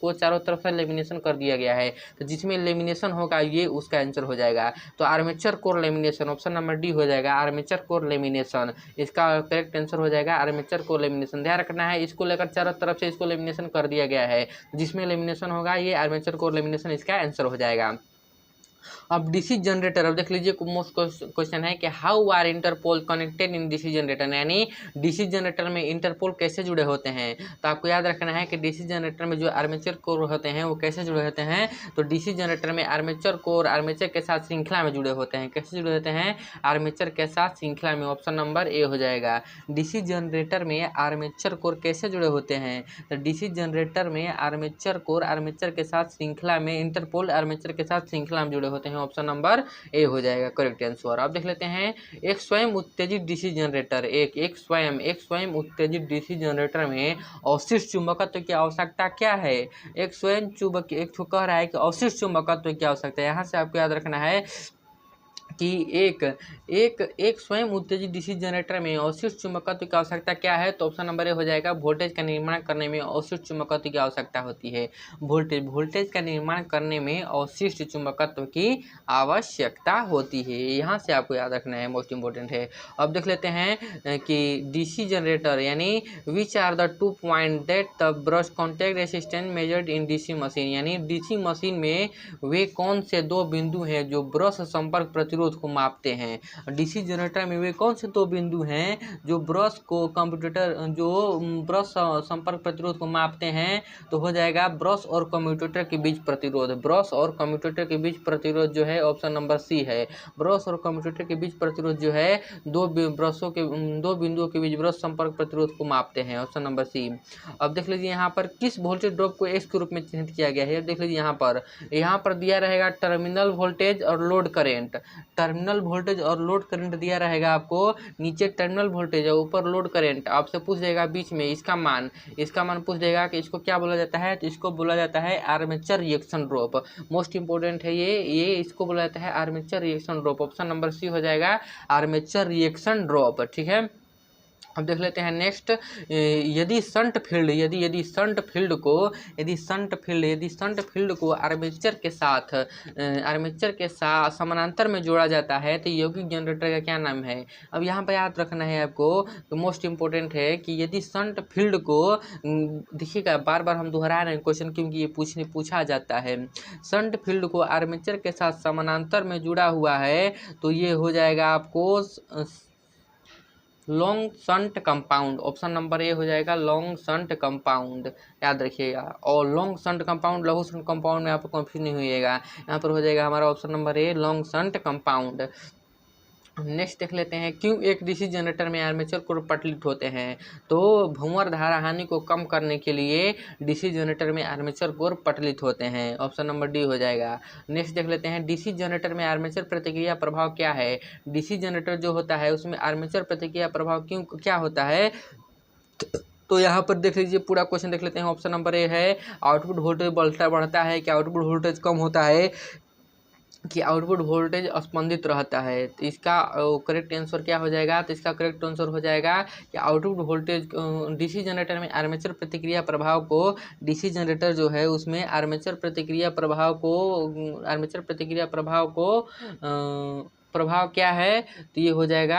को चारों तरफ से लेमिनेशन कर दिया गया है, तो जिसमें लेमिनेशन होगा ये उसका आंसर हो जाएगा। तो armature core lamination, option number D हो जाएगा, आर्मेचर कोर लेमिनेशन इसका करेक्ट आंसर हो जाएगा, आर्मेचर कोर लेमिनेशन। ध्यान रखना है, इसको लेकर चारों तरफ से इसको लेमिनेशन कर दिया गया है, जिसमें लेमिनेशन होगा ये आर्मेचर कोर लेमिनेशन इसका आंसर हो जाएगा। अब डीसी जनरेटर, अब देख लीजिए मोस्ट क्वेश्चन है कि how are interpole connected in DC generator, यानी डीसी जनरेटर में इंटरपोल कैसे जुड़े होते हैं। तो आपको याद रखना है कि डीसी जनरेटर में जो आर्मेचर कोर होते हैं वो कैसे जुड़े होते हैं। तो डीसी जनरेटर में आर्मेचर कोर आर्मेचर के साथ श्रृंखला में जुड़े होते हैं। कैसे जुड़े होते हैं, आर्मेचर के साथ श्रृंखला में। ऑप्शन नंबर ए हो जाएगा। डीसी जनरेटर में आर्मेचर कोर कैसे जुड़े होते हैं, तो डीसी जनरेटर में आर्मेचर कोर आर्मेचर के साथ श्रृंखला में, इंटरपोल आर्मेचर के साथ श्रृंखला में जुड़े होते हैं। ऑप्शन नंबर ए हो जाएगा करेक्ट आंसर। अब देख लेते हैं एक स्वयं उत्तेजित डीसी जनरेटर, एक स्वयं उत्तेजित डीसी जनरेटर में अवशिष्ट चुंबकत्व की आवश्यकता क्या है। एक स्वयं चुंबक, एक तो कह रहा है कि अवशिष्ट चुंबकत्व की आवश्यकता है। यहाँ से आपको याद रखना है कि एक स्वयं उत्तेजित डीसी जनरेटर में अवशिष्ट चुंबकत्व की आवश्यकता क्या है। तो ऑप्शन नंबर ए हो जाएगा। वोल्टेज का निर्माण करने में अवशिष्ट चुंबकत्व की आवश्यकता होती है। वोल्टेज का निर्माण करने में अवशिष्ट चुंबकत्व की आवश्यकता होती है। यहाँ से आपको याद रखना है, मोस्ट इंपोर्टेंट है। अब देख लेते हैं कि डीसी जनरेटर यानी which are the 2 point that the brush contact resistance measured in DC machine, यानी डीसी मशीन में वे कौन से 2 बिंदु हैं जो ब्रश संपर्क प्रतिरोध को मापते हैं। डीसी जनरेटर में वे कौन से 2 बिंदु हैं जो ब्रश संपर्क प्रतिरोध को मापते हैं। तो हो जाएगा ब्रश और कम्यूटेटर के बीच प्रतिरोध। ब्रश और कम्यूटेटर के बीच प्रतिरोध जो है ऑप्शन नंबर सी है। ब्रश और कम्यूटेटर के बीच प्रतिरोध जो है 2 बिंदुओं के बीच ब्रश संपर्क प्रतिरोध को मापते हैं। Option number C. अब देख लीजिए यहाँ पर किस वोल्टेज ड्रॉप को एक्स के रूप में चिन्हित किया गया है। देख लीजिए यहाँ पर दिया रहेगा टर्मिनल वोल्टेज और लोड करेंट। टर्मिनल वोल्टेज और लोड करंट दिया रहेगा आपको। नीचे टर्मिनल वोल्टेज है, ऊपर लोड करंट। आपसे पूछ देगा बीच में इसका मान पूछ देगा कि इसको क्या बोला जाता है। तो इसको बोला जाता है armature reaction drop. Most important है ये इसको बोला जाता है armature reaction drop. Option number C हो जाएगा आर्मेचर रिएक्शन ड्रॉप। ठीक है, अब देख लेते हैं नेक्स्ट। यदि शंट फील्ड को आर्मेचर के साथ समानांतर में जोड़ा जाता है तो यौगिक जनरेटर का क्या नाम है। अब यहाँ पर याद रखना है आपको, तो मोस्ट इंपोर्टेंट है कि यदि शंट फील्ड को, देखिएगा बार बार हम दोहरा रहे हैं क्वेश्चन क्योंकि ये पूछा जाता है। शंट फील्ड को आर्मेचर के साथ समानांतर में जुड़ा हुआ है तो ये हो जाएगा आपको long shunt compound. Option number A हो जाएगा लॉन्ग शंट कंपाउंड, याद रखिएगा। और लॉन्ग शंट कंपाउंड लघु शंट कंपाउंड में आपको कंफ्यूज नहीं होइएगा। यहाँ पर हो जाएगा हमारा option number a long shunt compound. Next देख लेते हैं क्यों एक डीसी जनरेटर में आर्मेचर कोर पटलित होते हैं। तो भंवर धारा हानि को कम करने के लिए डीसी जनरेटर में आर्मेचर कोर पटलित होते हैं। ऑप्शन नंबर डी हो जाएगा। नेक्स्ट देख लेते हैं डीसी जनरेटर में आर्मेचर प्रतिक्रिया प्रभाव क्या है। डीसी जनरेटर जो होता है उसमें आर्मेचर प्रतिक्रिया प्रभाव क्या होता है। तो यहाँ पर देख लीजिए पूरा क्वेश्चन देख लेते हैं। ऑप्शन नंबर ए है आउटपुट वोल्टेज बढ़ता है कि आउटपुट वोल्टेज कम होता है कि आउटपुट वोल्टेज स्पंदित रहता है। तो इसका करेक्ट आंसर क्या हो जाएगा। तो इसका करेक्ट आंसर हो जाएगा कि आउटपुट वोल्टेज डीसी जनरेटर में आर्मेचर प्रतिक्रिया प्रभाव को, डीसी जनरेटर जो है उसमें आर्मेचर प्रतिक्रिया प्रभाव क्या है। तो ये हो जाएगा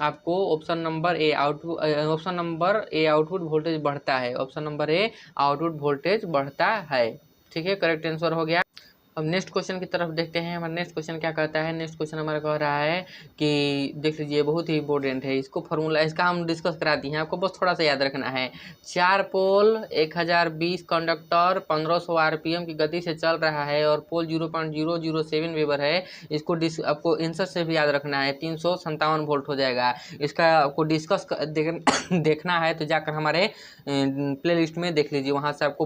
आपको ऑप्शन नंबर ए आउटपुट वोल्टेज बढ़ता है। ऑप्शन नंबर ए आउटपुट वोल्टेज बढ़ता है। ठीक है, करेक्ट आंसर हो गया। अब नेक्स्ट क्वेश्चन की तरफ देखते हैं। हमारा नेक्स्ट क्वेश्चन क्या कहता है। नेक्स्ट क्वेश्चन हमारा कह रहा है कि देख लीजिए बहुत ही इंपॉर्टेंट है। इसको फार्मूला इसका हम डिस्कस करा दिए हैं, आपको बस थोड़ा सा याद रखना है। 4 पोल 1020 कंडक्टर 1500 आरपीएम की गति से चल रहा है और पोल 0.007 वेबर है। इसको आपको आंसर से भी याद रखना है। 357 वोल्ट हो जाएगा। इसका आपको डिस्कस देखना है तो जाकर हमारे प्ले लिस्ट में देख लीजिए, वहाँ से आपको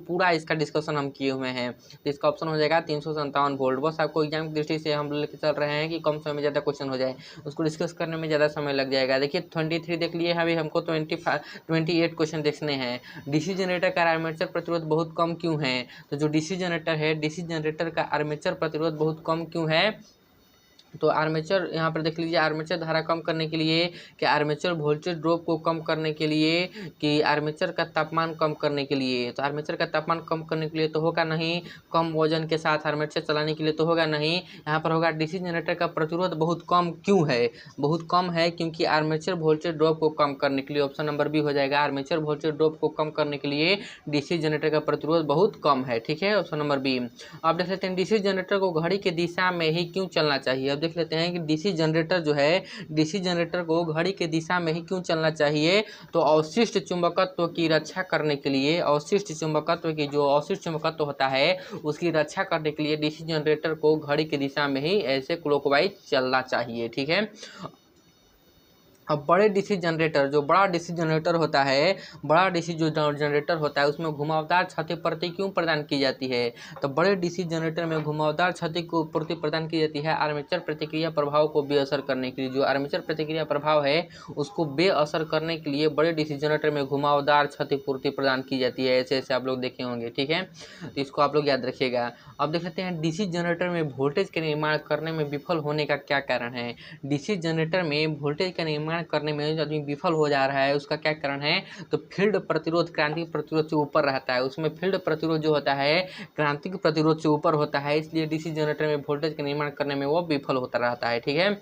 पूरा इसका डिस्कशन हम किए हुए हैं। तो इसका ऑप्शन हो जाएगा 357 वोल्ट। बस आपको एग्जाम की दृष्टि से हम लेकर चल रहे हैं कि कम समय में ज़्यादा क्वेश्चन हो जाए, उसको डिस्कस करने में ज़्यादा समय लग जाएगा। देखिए 23 देख लिए, अभी हमको 28 क्वेश्चन देखने हैं। डीसी जनरेटर का आर्मेचर प्रतिरोध बहुत कम क्यों है। तो जो डीसी जनरेटर है, डीसी जनरेटर का आर्मेचर प्रतिरोध बहुत कम क्यों है। तो आर्मेचर यहाँ पर देख लीजिए, आर्मेचर धारा कम करने के लिए, कि आर्मेचर वोल्टेज ड्रॉप को कम करने के लिए, कि आर्मेचर का तापमान कम करने के लिए। तो आर्मेचर का तापमान कम करने के लिए तो होगा नहीं, कम वजन के साथ आर्मेचर चलाने के लिए तो होगा नहीं। यहाँ पर होगा डीसी जनरेटर का प्रतिरोध बहुत कम क्यों है, बहुत कम है क्योंकि आर्मेचर वोल्टेज ड्रॉप को कम करने के लिए। ऑप्शन नंबर बी हो जाएगा, आर्मेचर वोल्टेज ड्रॉप को कम करने के लिए डीसी जनरेटर का प्रतिरोध बहुत कम है। ठीक है, ऑप्शन नंबर बी। आप देख लेते हैं डीसी जनरेटर को घड़ी की दिशा में ही क्यों चलना चाहिए। अब देख लेते हैं कि डीसी जनरेटर जो है, डीसी जनरेटर को घड़ी की दिशा में ही क्यों चलना चाहिए। तो अवशिष्ट चुंबकत्व की रक्षा करने के लिए, अवशिष्ट चुंबकत्व की जो अवशिष्ट चुंबकत्व होता है उसकी रक्षा करने के लिए डीसी जनरेटर को घड़ी की दिशा में ही ऐसे क्लॉकवाइज चलना चाहिए। ठीक है। अब बड़े डीसी जनरेटर, जो बड़ा डीसी जनरेटर होता है, बड़ा डीसी जो जनरेटर होता है उसमें घुमावदार क्षतिपूर्ति क्यों प्रदान की जाती है। तो बड़े डीसी जनरेटर में घुमावदार क्षति को पूर्ति प्रदान की जाती है आर्मेचर प्रतिक्रिया प्रभाव को बेअसर करने के लिए। जो आर्मेचर प्रतिक्रिया प्रभाव है उसको बेअसर करने के लिए बड़े डीसी जनरेटर में घुमावदार क्षतिपूर्ति प्रदान की जाती है। ऐसे ऐसे आप लोग देखे होंगे। ठीक है, तो इसको आप लोग याद रखिएगा। अब देख लेते हैं डीसी जनरेटर में वोल्टेज के निर्माण करने में विफल होने का क्या कारण है। डीसी जनरेटर में वोल्टेज का निर्माण करने में जो आदमी विफल हो जा रहा है उसका क्या कारण है। तो फील्ड प्रतिरोध क्रांतिक प्रतिरोध से ऊपर रहता है, उसमें फील्ड प्रतिरोध जो होता है क्रांतिक प्रतिरोध से ऊपर होता है, इसलिए डीसी जनरेटर में वोल्टेज का निर्माण करने में वो विफल होता रहता है। ठीक है।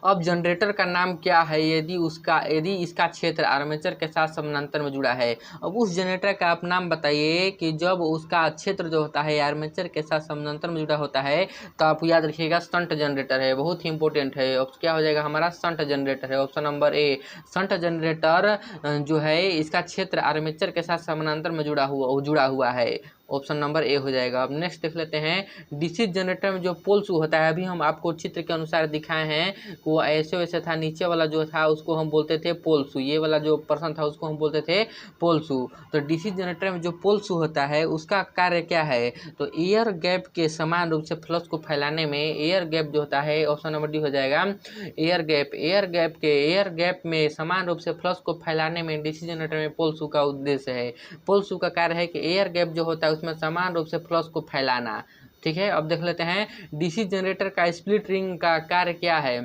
अब जनरेटर का नाम क्या है यदि इसका क्षेत्र आर्मेचर के साथ समानांतर में जुड़ा है। अब उस जनरेटर का आप नाम बताइए कि जब उसका क्षेत्र जो होता है आर्मेचर के साथ समानांतर में जुड़ा होता है, तो आप याद रखिएगा शंट जनरेटर है, बहुत ही इंपॉर्टेंट है। अब क्या हो जाएगा हमारा, शंट जनरेटर है। ऑप्शन नंबर ए, शंट जनरेटर जो है इसका क्षेत्र आर्मेचर के साथ समानांतर में जुड़ा हुआ है। ऑप्शन नंबर ए हो जाएगा। अब नेक्स्ट देख लेते हैं, डीसी जनरेटर में जो पोल शू होता है, अभी हम आपको चित्र के अनुसार दिखाए हैं, वो ऐसे वैसे था, नीचे वाला जो था उसको हम बोलते थे पोल शू, ये वाला जो पर्सन था उसको हम बोलते थे पोल शू। तो डीसी जनरेटर में जो पोल शू होता है उसका कार्य क्या है। तो एयर गैप के समान रूप से फ्लक्स को फैलाने में, एयर गैप जो होता है, ऑप्शन नंबर डी हो जाएगा, एयर गैप में समान रूप से फ्लक्स को फैलाने में डीसी जनरेटर में पोल शू का उद्देश्य है। पोल शू का कार्य है कि एयर गैप जो होता है उसमें समान रूप से फ्लक्स को फैलाना। ठीक है। अब देख लेते हैं डीसी जनरेटर का स्प्लिट रिंग का कार्य क्या है।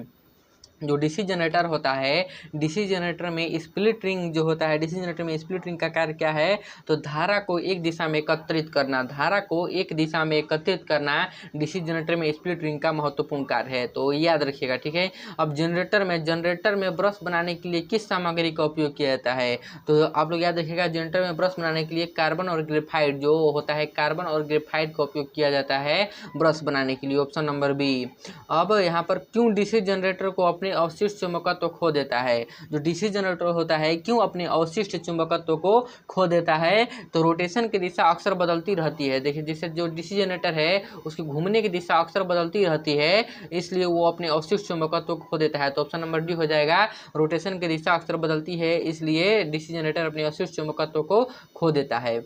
जो डीसी जनरेटर होता है, डीसी जनरेटर में स्प्लिट रिंग जो होता है, डीसी जनरेटर में स्प्लिट रिंग का कार्य क्या है। तो धारा को एक दिशा में एकत्रित करना, धारा को एक दिशा में एकत्रित करना डीसी जनरेटर में स्प्लिट रिंग का महत्वपूर्ण कार्य है, तो याद रखिएगा। ठीक है। अब जनरेटर में ब्रश बनाने के लिए किस सामग्री का उपयोग किया जाता है। तो आप लोग याद रखिएगा, जनरेटर में ब्रश बनाने के लिए कार्बन और ग्रेफाइट जो होता है, कार्बन और ग्रेफाइट का उपयोग किया जाता है ब्रश बनाने के लिए। Option number B. अब यहाँ पर क्यों डीसी जनरेटर को अपने अवशिष्ट चुंबकत्व खो देता है। जो डीसी जनरेटर होता है क्यों अपने अवशिष्ट चुंबकत्व को खो देता है। तो रोटेशन की दिशा अक्सर बदलती रहती है। देखिए, जैसे जो डीसी जनरेटर है उसकी घूमने की दिशा अक्सर बदलती रहती है, इसलिए वो अपने अवशिष्ट चुंबकत्व को खो देता है। तो ऑप्शन नंबर डी हो जाएगा, रोटेशन की दिशा अक्सर बदलती है इसलिए डीसी जनरेटर अपने अवशिष्ट चुंबकत्व को खो देता है।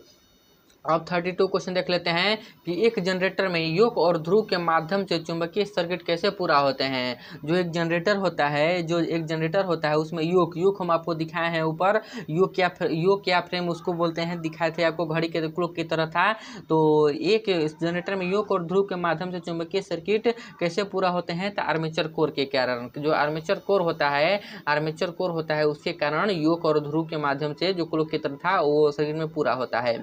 अब 32 क्वेश्चन देख लेते हैं कि एक जनरेटर में योक और ध्रुव के माध्यम से चुंबकीय सर्किट कैसे पूरा होते हैं। जो एक जनरेटर होता है उसमें योक हम आपको दिखाए हैं ऊपर, योक या फ्रेम उसको बोलते हैं, दिखाए थे आपको, घड़ी के क्लॉक की तरह था। तो एक जनरेटर में योक और ध्रुव के माध्यम से चुंबकीय सर्किट कैसे पूरा होते हैं। तो आर्मेचर कोर के कारण, जो आर्मेचर कोर होता है उसके कारण योक और ध्रुव के माध्यम से जो क्लॉक की तरह था वो सर्किट में पूरा होता है।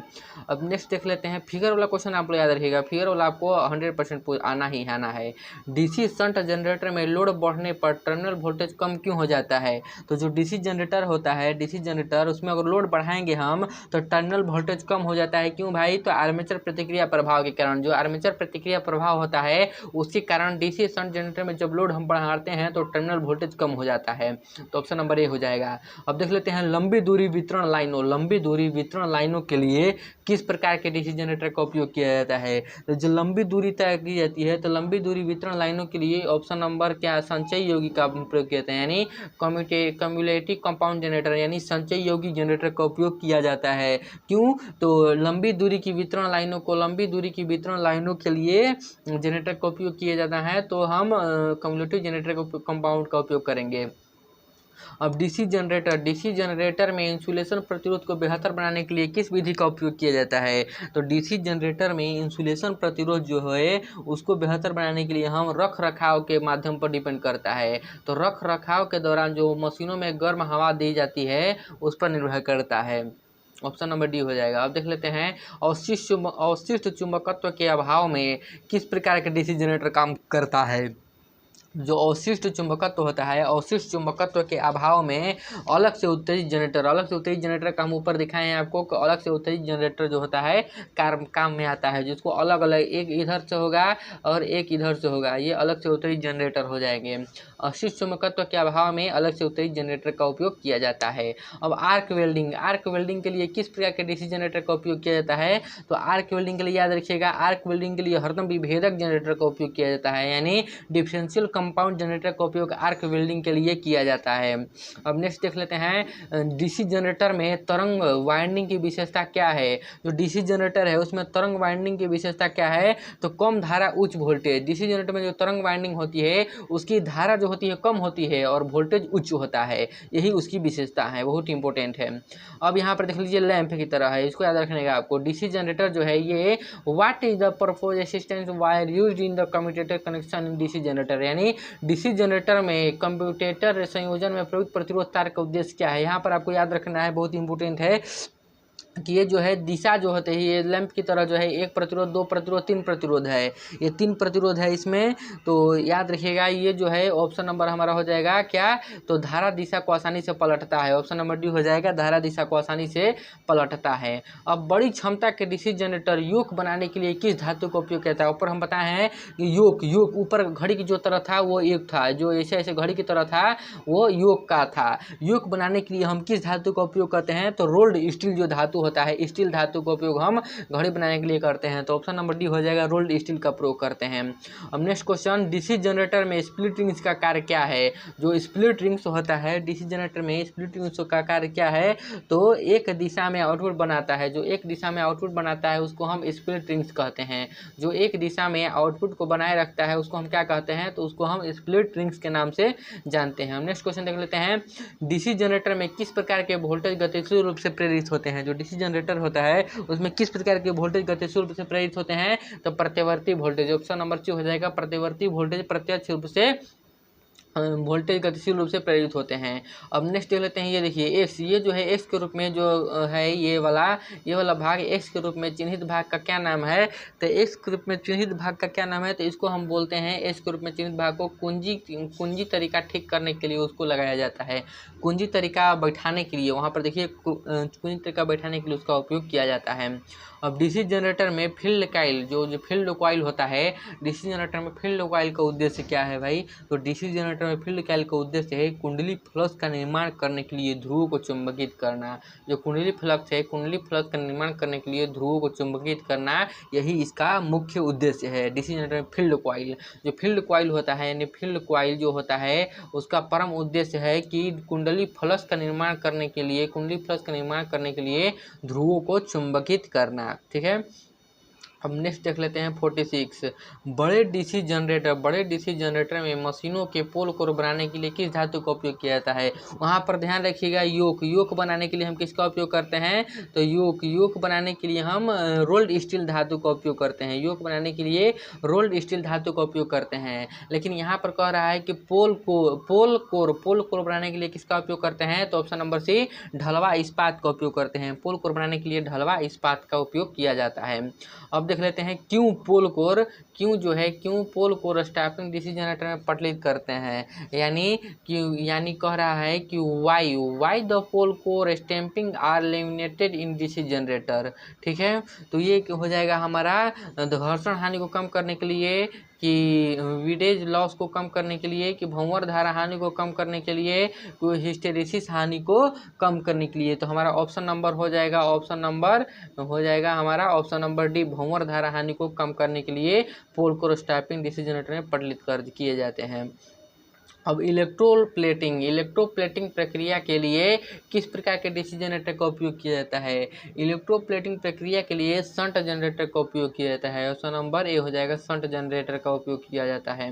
अब नेक्स्ट देख लेते हैं, फिगर वाला क्वेश्चन आप लोग याद रखिएगा, फिगर वाला आपको 100% आना ही आना है। डीसी शंट जनरेटर में लोड बढ़ने पर टर्मिनल वोल्टेज कम क्यों हो जाता है। तो जो डीसी जनरेटर होता है, डीसी जनरेटर, उसमें अगर लोड बढ़ाएंगे हम तो टर्मिनल वोल्टेज कम हो जाता है। क्यों भाई। तो आर्मेचर प्रतिक्रिया प्रभाव के कारण, जो आर्मेचर प्रतिक्रिया प्रभाव होता है उसके कारण डीसी शंट जनरेटर में जब लोड हम बढ़ाते हैं तो टर्मिनल वोल्टेज कम हो जाता है। तो ऑप्शन नंबर ए हो जाएगा। अब देख लेते हैं लंबी दूरी वितरण लाइनों के लिए किस प्रकार के डीसी जनरेटर का उपयोग किया जाता है। तो जो लंबी दूरी तय की जाती है, तो लंबी दूरी वितरण लाइनों के लिए ऑप्शन नंबर क्या, संचयी योगी का प्रयोग किया जाता है, यानी कम्युलेटिव कंपाउंड जनरेटर यानी संचयी योगी जनरेटर का उपयोग किया जाता है। क्यों। तो लंबी दूरी की वितरण लाइनों के लिए जनरेटर का उपयोग किया जाता है, तो हम कम्युलेटिव जनरेटर कंपाउंड का उपयोग करेंगे। अब डीसी जनरेटर में इंसुलेशन प्रतिरोध को बेहतर बनाने के लिए किस विधि का उपयोग किया जाता है? तो डीसी जनरेटर में इंसुलेशन प्रतिरोध जो है उसको बेहतर बनाने के लिए हम रख रखाव के माध्यम पर डिपेंड करता है। तो रख रखाव के दौरान जो मशीनों में गर्म हवा दी जाती है उस पर निर्भर करता है। ऑप्शन नंबर डी हो जाएगा। अब देख लेते हैं अवशिष्ट चुंबकत्व के अभाव में किस प्रकार के डीसी जनरेटर काम करता है? जो अवशिष्ट चुंबकत्व होता है, अवशिष्ट चुंबकत्व के अभाव में अलग से उत्तेजित जनरेटर का हम ऊपर दिखाए हैं आपको, अलग से उत्तेजित जनरेटर जो होता है काम में आता है, जिसको अलग अलग एक इधर से होगा और एक इधर से होगा, ये अलग से उत्तेजित जनरेटर हो जाएंगे। अवशिष्ट चुंबकत्व के अभाव में अलग से उत्तेजित जनरेटर का उपयोग किया जाता है। अब आर्क वेल्डिंग के लिए किस प्रकार के डीसी जनरेटर का उपयोग किया जाता है? तो आर्क वेल्डिंग के लिए याद रखिएगा, आर्क वेल्डिंग के लिए हरदम विभेदक जनरेटर का उपयोग किया जाता है, यानी डिफरेंशियल कंपाउंड जनरेटर का उपयोग आर्क वेल्डिंग के लिए किया जाता है। अब नेक्स्ट देख लेते हैं डीसी जनरेटर में तरंग वाइंडिंग की विशेषता क्या है? जो डीसी जनरेटर है उसमें तरंग वाइंडिंग की विशेषता क्या है? तो कम धारा उच्च वोल्टेज। डीसी जनरेटर में जो तरंग वाइंडिंग होती है उसकी धारा जो होती है कम होती है और वोल्टेज उच्च होता है, यही उसकी विशेषता है, बहुत इंपॉर्टेंट है। अब यहाँ पर देख लीजिए लैंप की तरह है, इसको याद रखने का आपको। डीसी जनरेटर जो है ये what is the purpose resistance wire used in the commutator connection in DC generator, यानी डीसी जनरेटर में कंप्यूटेटर संयोजन में प्रयुक्त प्रतिरोध तार का उद्देश्य क्या है? यहाँ पर आपको याद रखना है, बहुत इंपॉर्टेंट है कि ये जो है दिशा जो होते हैं ये लैंप की तरह जो है एक प्रतिरोध, दो प्रतिरोध, तीन प्रतिरोध है, ये तीन प्रतिरोध है इसमें। तो याद रखिएगा ये जो है ऑप्शन नंबर हमारा हो जाएगा क्या? तो धारा दिशा को आसानी से पलटता है, ऑप्शन नंबर डी हो जाएगा, धारा दिशा को आसानी से पलटता है। अब बड़ी क्षमता के डीसी जनरेटर योक बनाने के लिए किस धातु का उपयोग किया था? ऊपर हम बताए हैं कि योक ऊपर घड़ी की जो तरह था वो एक था, जो ऐसे ऐसे घड़ी की तरह था वो योक का था। योक बनाने के लिए हम किस धातु का उपयोग करते हैं? तो रोल्ड स्टील जो धातु होता है, स्टील धातु का उपयोग हम घड़ी बनाने के लिए करते हैं, तो ऑप्शन नंबर डी हो जाएगा, रोल्ड स्टील का प्रयोग करते हैं। अब नेक्स्ट क्वेश्चन, डीसी जनरेटर में स्प्लिट रिंग्स का कार्य क्या है? जो स्प्लिट रिंग्स होता है डीसी जनरेटर में, स्प्लिट रिंग्स का कार्य क्या है? तो एक दिशा में आउटपुट बनाता है, जो एक दिशा में आउटपुट बनाता है उसको हम स्प्लिट रिंग्स कहते हैं। जो एक दिशा में आउटपुट को बनाए रखता है उसको हम क्या कहते हैं? तो उसको हम स्प्लिट रिंग्स के नाम से जानते हैं। हम नेक्स्ट क्वेश्चन देख लेते हैं, डीसी जनरेटर में किस प्रकार के वोल्टेज गतिशील रूप से प्रेरित होते हैं? जो डीसी जनरेटर होता है उसमें किस प्रकार के वोल्टेज गतिशील रूप से प्रेरित होते हैं? तो प्रत्यवर्ती वोल्टेज, ऑप्शन नंबर सी हो जाएगा, प्रत्यवर्ती वोल्टेज प्रत्यक्ष रूप से वोल्टेज गतिशील रूप से प्रेरित होते हैं। अब नेक्स्ट देख लेते हैं, ये देखिए एक्स, ये जो है एक्स के रूप में जो है ये वाला भाग एक्स के रूप में चिन्हित भाग का क्या नाम है? तो एक्स के रूप में चिन्हित भाग का क्या नाम है? तो इसको हम बोलते हैं, एक्स के रूप में चिन्हित भाग को कुंजी तरीका ठीक करने के लिए उसको लगाया जाता है। कुंजी तरीका बैठाने के लिए, वहाँ पर देखिए कुंजी तरीका बैठाने के लिए उसका उपयोग किया जाता है। अब डीसी जनरेटर में फील्ड कॉइल, जो फील्ड कॉइल होता है, डीसी जनरेटर में फील्ड कॉइल का उद्देश्य क्या है भाई? तो डीसी जनरेटर में फील्ड कॉइल का उद्देश्य है कुंडली फ्लक्स का निर्माण करने के लिए ध्रुवों को चुंबकित करना। जो कुंडली फ्लक्स है, कुंडली फ्लक्स का निर्माण करने के लिए ध्रुवों को चुंबकित करना, यही इसका मुख्य उद्देश्य है। डीसी जनरेटर में फील्ड कॉइल, जो फील्ड कॉइल होता है, यानी फील्ड कॉइल जो होता है उसका परम उद्देश्य है कि कुंडली फ्लक्स का निर्माण करने के लिए ध्रुवों को चुंबकित करना। ठीक है। अब नेक्स्ट देख लेते हैं 46, बड़े डीसी जनरेटर में मशीनों के पोल को बनाने के लिए किस धातु का उपयोग किया जाता है? वहाँ पर ध्यान रखिएगा, योक बनाने के लिए हम किसका उपयोग करते हैं? तो योक बनाने के लिए हम रोल्ड स्टील धातु का उपयोग करते हैं। योक बनाने के लिए रोल्ड स्टील धातु का उपयोग करते हैं। लेकिन यहाँ पर कह रहा है कि पोल कोर बनाने के लिए किसका उपयोग करते हैं? तो ऑप्शन नंबर सी, ढलवा इस्पात का उपयोग करते हैं। पोल कोर बनाने के लिए ढलवा इस्पात का उपयोग किया जाता है। अब देख लेते हैं क्यों pole core stamping DC generator में पटलित करते हैं, यानी कह रहा है कि why the pole core stamping are laminated in DC generator. ठीक है, तो ये हो जाएगा हमारा घर्षण हानि को कम करने के लिए, कि विडेज लॉस को कम करने के लिए, कि भंवर धारा हानि को कम करने के लिए, कोई हिस्टेरेसिस हानि को कम करने के लिए। तो हमारा ऑप्शन नंबर हो जाएगा हमारा ऑप्शन नंबर डी, भंवर धारा हानि को कम करने के लिए पोल कोर स्टैपिंग डीसी जनरेटर में पटलित कर किए जाते हैं। अब इलेक्ट्रोप्लेटिंग प्रक्रिया के लिए किस प्रकार के डीसी जनरेटर का उपयोग किया जाता है? इलेक्ट्रोप्लेटिंग प्रक्रिया के लिए शंट जनरेटर का उपयोग किया जाता है। ऑप्शन नंबर ए हो जाएगा, शंट जनरेटर का उपयोग किया जाता है।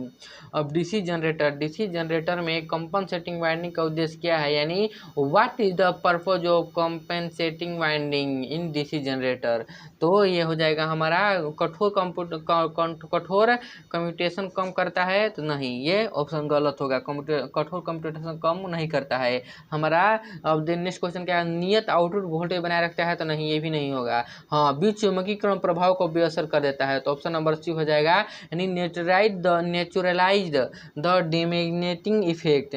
अब डीसी जनरेटर में कंपनसेटिंग वाइंडिंग का उद्देश्य क्या है, यानी what is the purpose of compensating winding in DC generator? तो ये हो जाएगा हमारा कठोर कम्यूटेशन कम करता है, तो नहीं, ये ऑप्शन गलत होगा। कठोर कम्यूटेशन कम नहीं करता है हमारा। अब नेक्स्ट क्वेश्चन क्या है, नियत आउटपुट वोल्टेज बनाए रखता है, तो नहीं, ये भी नहीं होगा। हाँ, बीच चुंबकीकरण प्रभाव को बेअसर कर देता है, तो ऑप्शन नंबर सी हो जाएगा, यानी नेचुरलाइज्ड द डीमैग्नेटिंग इफेक्ट।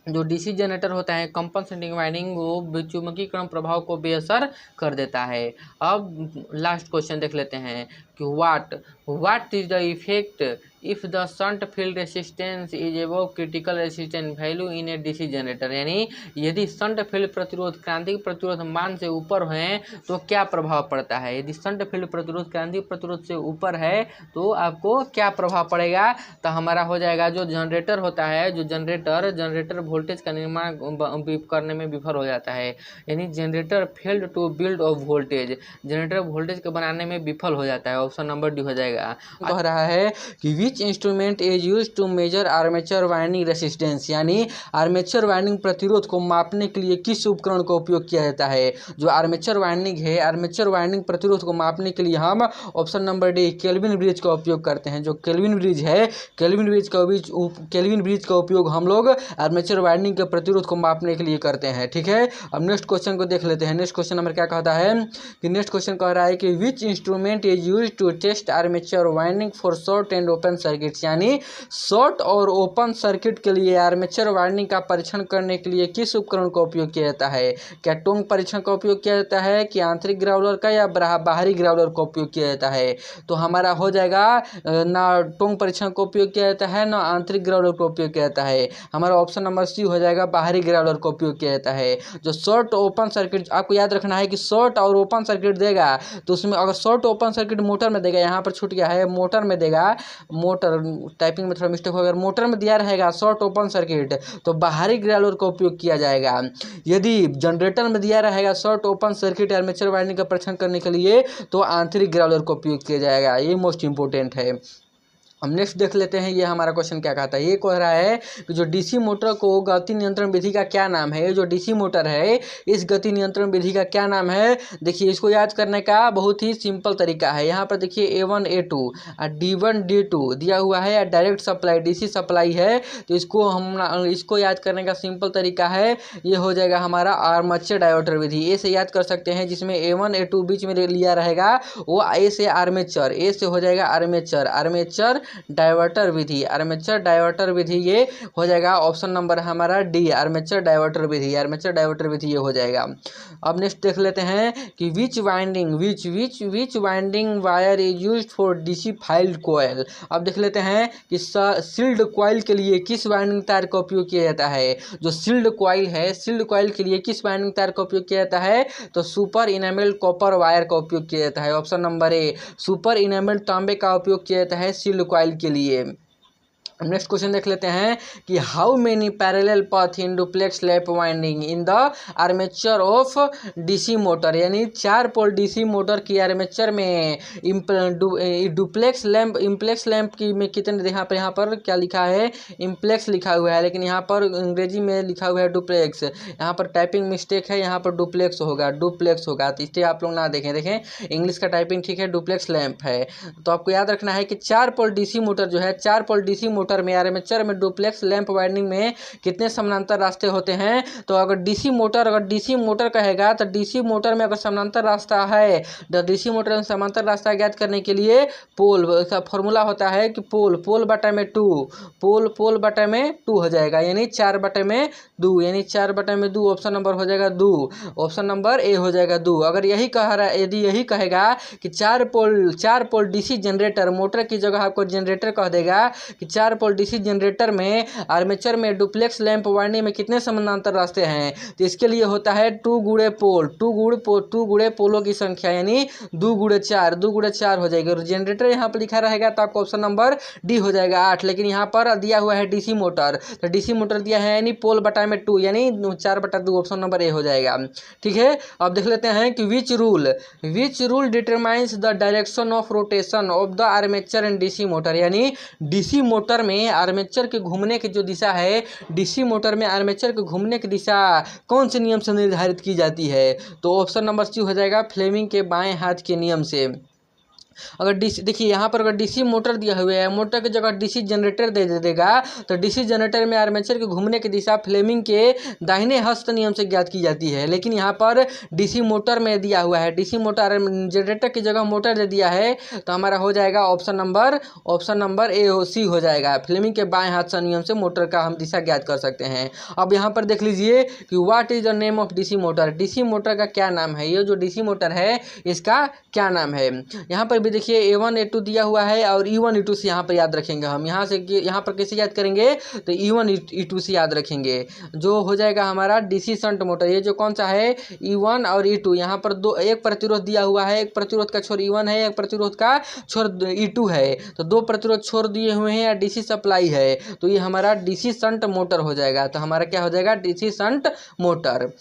जो डीसी जनरेटर होता है कंपनसेटिंग वाइंडिंग, वो चुंबकीकरण प्रभाव को बेअसर कर देता है। अब लास्ट क्वेश्चन देख लेते हैं कि what is the effect if the shunt field resistance is above critical resistance value in A DC generator, यानी यदि शंट फील्ड प्रतिरोध क्रांतिक प्रतिरोध मान से ऊपर है तो क्या प्रभाव पड़ता है? यदि शंट फील्ड प्रतिरोध क्रांतिक प्रतिरोध से ऊपर है तो आपको क्या प्रभाव पड़ेगा? तो हमारा हो जाएगा, जो जनरेटर होता है, जो जनरेटर वोल्टेज का निर्माण करने में विफल हो जाता है, यानी generator failed to build off voltage, generator voltage को बनाने में विफल हो जाता है। ऑप्शन नंबर डी हो जाएगा। कह रहा है कि which instrument is used to measure armature winding resistance, यानी आर्मेचर वाइंडिंग प्रतिरोध को मापने के लिए किस उपकरण का उपयोग किया जाता है? जो आर्मेचर वाइंडिंग है, आर्मेचर वाइंडिंग प्रतिरोध को मापने के लिए हम option number D kelvin bridge का उपयोग करते हैं। जो केल्विन ब्रिज है, केल्विन ब्रिज का उपयोग हम लोग आर्मेचर वाइंडिंग के प्रतिरोध को मापने के लिए करते हैं। ठीक है, अब नेक्स्ट क्वेश्चन को देख लेते हैं। नेक्स्ट क्वेश्चन नंबर क्या कहता है कि नेक्स्ट क्वेश्चन कह रहा है कि which instrument is used to test armature winding for short and open circuits, यानी शॉर्ट और ओपन सर्किट के लिए आर्मेचर वाइंडिंग का परीक्षण करने के लिए किस उपकरण का उपयोग किया जाता है? क्या टोंग परीक्षण का उपयोग किया जाता है, कि आंतरिक ग्राउलर का, या बाहरी ग्राउलर का उपयोग किया जाता है? तो हमारा हो जाएगा, ना टोंग परीक्षण का उपयोग किया जाता है, ना आंतरिक ग्राउलर का उपयोग किया जाता है। हमारा ऑप्शन नंबर सी हो जाएगा, बाहरी ग्राउलर का उपयोग किया जाता है। जो शॉर्ट ओपन सर्किट, आपको याद रखना है कि शॉर्ट और ओपन सर्किट देगा, तो उसमें अगर शॉर्ट ओपन सर्किट मोटर में देगा, यहाँ पर छूट गया है, मोटर में देगा, मोटर टाइपिंग में थोड़ा मिस्टेक हो गया, मोटर में दिया रहेगा शॉर्ट ओपन सर्किट, तो बाहरी ग्राउलर का उपयोग किया जाएगा। यदि जनरेटर में दिया रहेगा short open circuit armature winding का परीक्षण करने के लिए, तो आंतरिक ग्राउलर का उपयोग किया जाएगा। ये मोस्ट इंपोर्टेंट है। हम नेक्स्ट देख लेते हैं, ये हमारा क्वेश्चन क्या कहता है। ये कह रहा है कि जो डीसी मोटर को गति नियंत्रण विधि का क्या नाम है? जो डीसी मोटर है, इस गति नियंत्रण विधि का क्या नाम है? देखिए, इसको याद करने का बहुत ही सिंपल तरीका है। यहाँ पर देखिए A1 A2 और D1 D2 दिया हुआ है, या डायरेक्ट सप्लाई डीसी सप्लाई है, तो इसको याद करने का सिंपल तरीका है, ये हो जाएगा हमारा आर्मेचर डायवर्टर विधि। ए से याद कर सकते हैं, जिसमें A1 A2 बीच में लिया रहेगा, वो ए से आर्मेचर, ए से हो जाएगा आर्मेचर डायवर्टर विधि, आर्मेचर डायवर्टर विधि, ये हो जाएगा ऑप्शन नंबर हमारा डी, आर्मेचर डायवर्टर विधि ये हो जाएगा। अब नेक्स्ट देख लेते हैं कि which winding wire is used for DC field coil. अब देख लेते हैं कि सील्ड कॉइल के लिए किस वाइंडिंग तार का उपयोग किया जाता है? जो सील्ड कॉइल है, सील्ड कॉइल के लिए किस वाइंडिंग तार का उपयोग किया जाता है? तो सुपर इनेमल्ड कॉपर वायर का उपयोग किया जाता है। ऑप्शन नंबर ए, सुपर इनेमल्ड तांबे का उपयोग किया जाता है सील्ड कॉइल के लिए। नेक्स्ट क्वेश्चन देख लेते हैं कि how many parallel path in duplex lamp winding in the armature of DC motor, यानी 4 पोल डीसी मोटर की आर्मेचर में डुप्लेक्स लैंप की में कितने, यहाँ पर क्या लिखा है, इम्प्लेक्स लिखा हुआ है, लेकिन यहाँ पर अंग्रेजी में लिखा हुआ है डुप्लेक्स, यहाँ पर टाइपिंग मिस्टेक है, यहाँ पर डुप्लेक्स होगा, तो इसलिए आप लोग ना देखें, इंग्लिश का टाइपिंग ठीक है, डुप्लेक्स लैंप है। तो आपको याद रखना है कि 4 पोल डीसी मोटर जो है, 4 पोल डीसी मोटर में आर्मेचर में डुप्लेक्स लैंप वाइंडिंग में कितने समानांतर रास्ते होते हैं? तो अगर डीसी मोटर कहेगा, तो डीसी मोटर में अगर समानांतर रास्ता है, तो डीसी मोटर में समानांतर रास्ता ज्ञात करने के लिए पोल का फॉर्मूला होता है कि पोल बटा में 2 हो जाएगा, यानी 4/2, यानी 4/2, ऑप्शन नंबर हो जाएगा 2, ऑप्शन नंबर ए हो जाएगा 2। अगर यही कह रहा है, यदि यही कहेगा कि 4 पोल डीसी जनरेटर, मोटर की जगह आपको जनरेटर कह देगा कि 4 पोल डीसी जनरेटर में आर्मेचर में डुप्लेक्स लैंप वाइंडिंग में कितने समानांतर रास्ते हैं? तो इसके लिए होता है 2 गुणे पोल, 2 गुणे पोलों की संख्या, यानी 2 गुणे 4, 2 गुणे 4 हो जाएगी। और जनरेटर यहाँ पर लिखा रहेगा तो आपको ऑप्शन नंबर डी हो जाएगा 8। लेकिन यहाँ पर दिया हुआ है डीसी मोटर, तो डीसी मोटर दिया है यानी पोल बटा में 2 यानी 4/2, ऑप्शन नंबर ए हो जाएगा। ठीक है, अब देख लेते हैं कि which rule determines the direction of rotation of the armature and DC motor, यानी डीसी मोटर में आर्मेचर के घूमने की जो दिशा है, डीसी मोटर में आर्मेचर के घूमने की दिशा कौन से नियम से निर्धारित की जाती है? तो ऑप्शन नंबर सी हो जाएगा फ्लेमिंग के बाएं हाथ के नियम से। अगर डीसी देखिए यहाँ पर अगर डीसी मोटर दिया हुआ है, मोटर की जगह डीसी जनरेटर दे देगा तो डीसी जनरेटर में आर्मेचर के घूमने की दिशा फ्लेमिंग के दाहिने हस्त नियम से ज्ञात की जाती है। लेकिन यहाँ पर डीसी मोटर में दिया हुआ है, डीसी मोटर जनरेटर की जगह मोटर दे दिया है, तो हमारा हो जाएगा ऑप्शन नंबर ए सी हो जाएगा। फ्लेमिंग के बाएं हाथ से नियम से मोटर का हम दिशा ज्ञात कर सकते हैं। अब यहाँ पर देख लीजिए कि what is the name of DC motor, DC motor का क्या नाम है? ये जो डीसी मोटर है इसका क्या नाम है? यहाँ पर देखिए A1 A2 दिया हुआ है और E1 E2 से यहाँ पर याद रखेंगे हम। यहाँ पर कैसे याद करेंगे? तो E1 E2 से याद रखेंगे, जो हो जाएगा हमारा डीसी शंट मोटर। ये जो कौन सा है E1 और E2, यहाँ पर एक प्रतिरोध दिया हुआ है, एक प्रतिरोध का छोर E1 है, एक प्रतिरोध का छोर E2 है, तो 2 प्रतिरोध छोर दिए हुए हैं या डीसी सप्लाई है, तो ये हमारा डीसी शंट मोटर हो जाएगा। तो हमारा क्या हो जाएगा? DC shunt motor.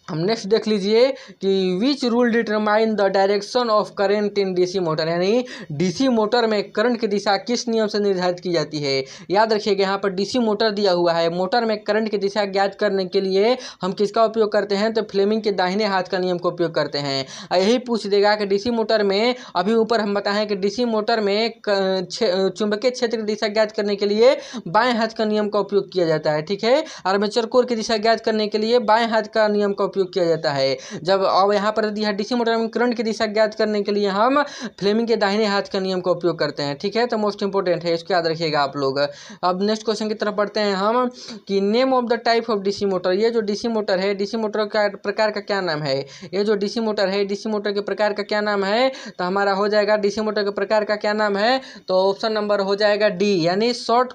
हम नेक्स्ट देख लीजिए कि which rule determine the direction of current in DC motor, यानी डीसी मोटर में करंट की दिशा किस नियम से निर्धारित की जाती है? याद रखिएगा यहाँ पर डीसी मोटर दिया हुआ है, मोटर में करंट की दिशा ज्ञात करने के लिए हम किसका उपयोग करते हैं? तो फ्लेमिंग के दाहिने हाथ का नियम का उपयोग करते हैं। यही पूछ देगा कि डीसी मोटर में, अभी ऊपर हम बताएं कि डीसी मोटर में चुंबकीय क्षेत्र की दिशा ज्ञात करने के लिए बाएं हाथ का नियम का उपयोग किया जाता है। ठीक है, आर्मेचर कोर की दिशा ज्ञात करने के लिए बाएं हाथ का नियम का उपयोग किया जाता है। जब अब यहाँ पर दिया डीसी मोटर में करंट की दिशा ज्ञात करने के लिए हम फ्लेमिंग के दाहिने हाथ का नियम का उपयोग करते हैं। ठीक है, तो मोस्ट इंपोर्टेंट है, इसको याद रखिएगा आप लोग। अब नेक्स्ट क्वेश्चन की तरफ बढ़ते हैं हम कि name of the type of DC motor, ये जो डीसी मोटर है, डीसी मोटर का प्रकार का क्या नाम है? ये जो डीसी मोटर है, डीसी मोटर के प्रकार का क्या नाम है? तो हमारा हो जाएगा डीसी मोटर के प्रकार का क्या नाम है? तो ऑप्शन नंबर हो जाएगा डी, यानी शॉर्ट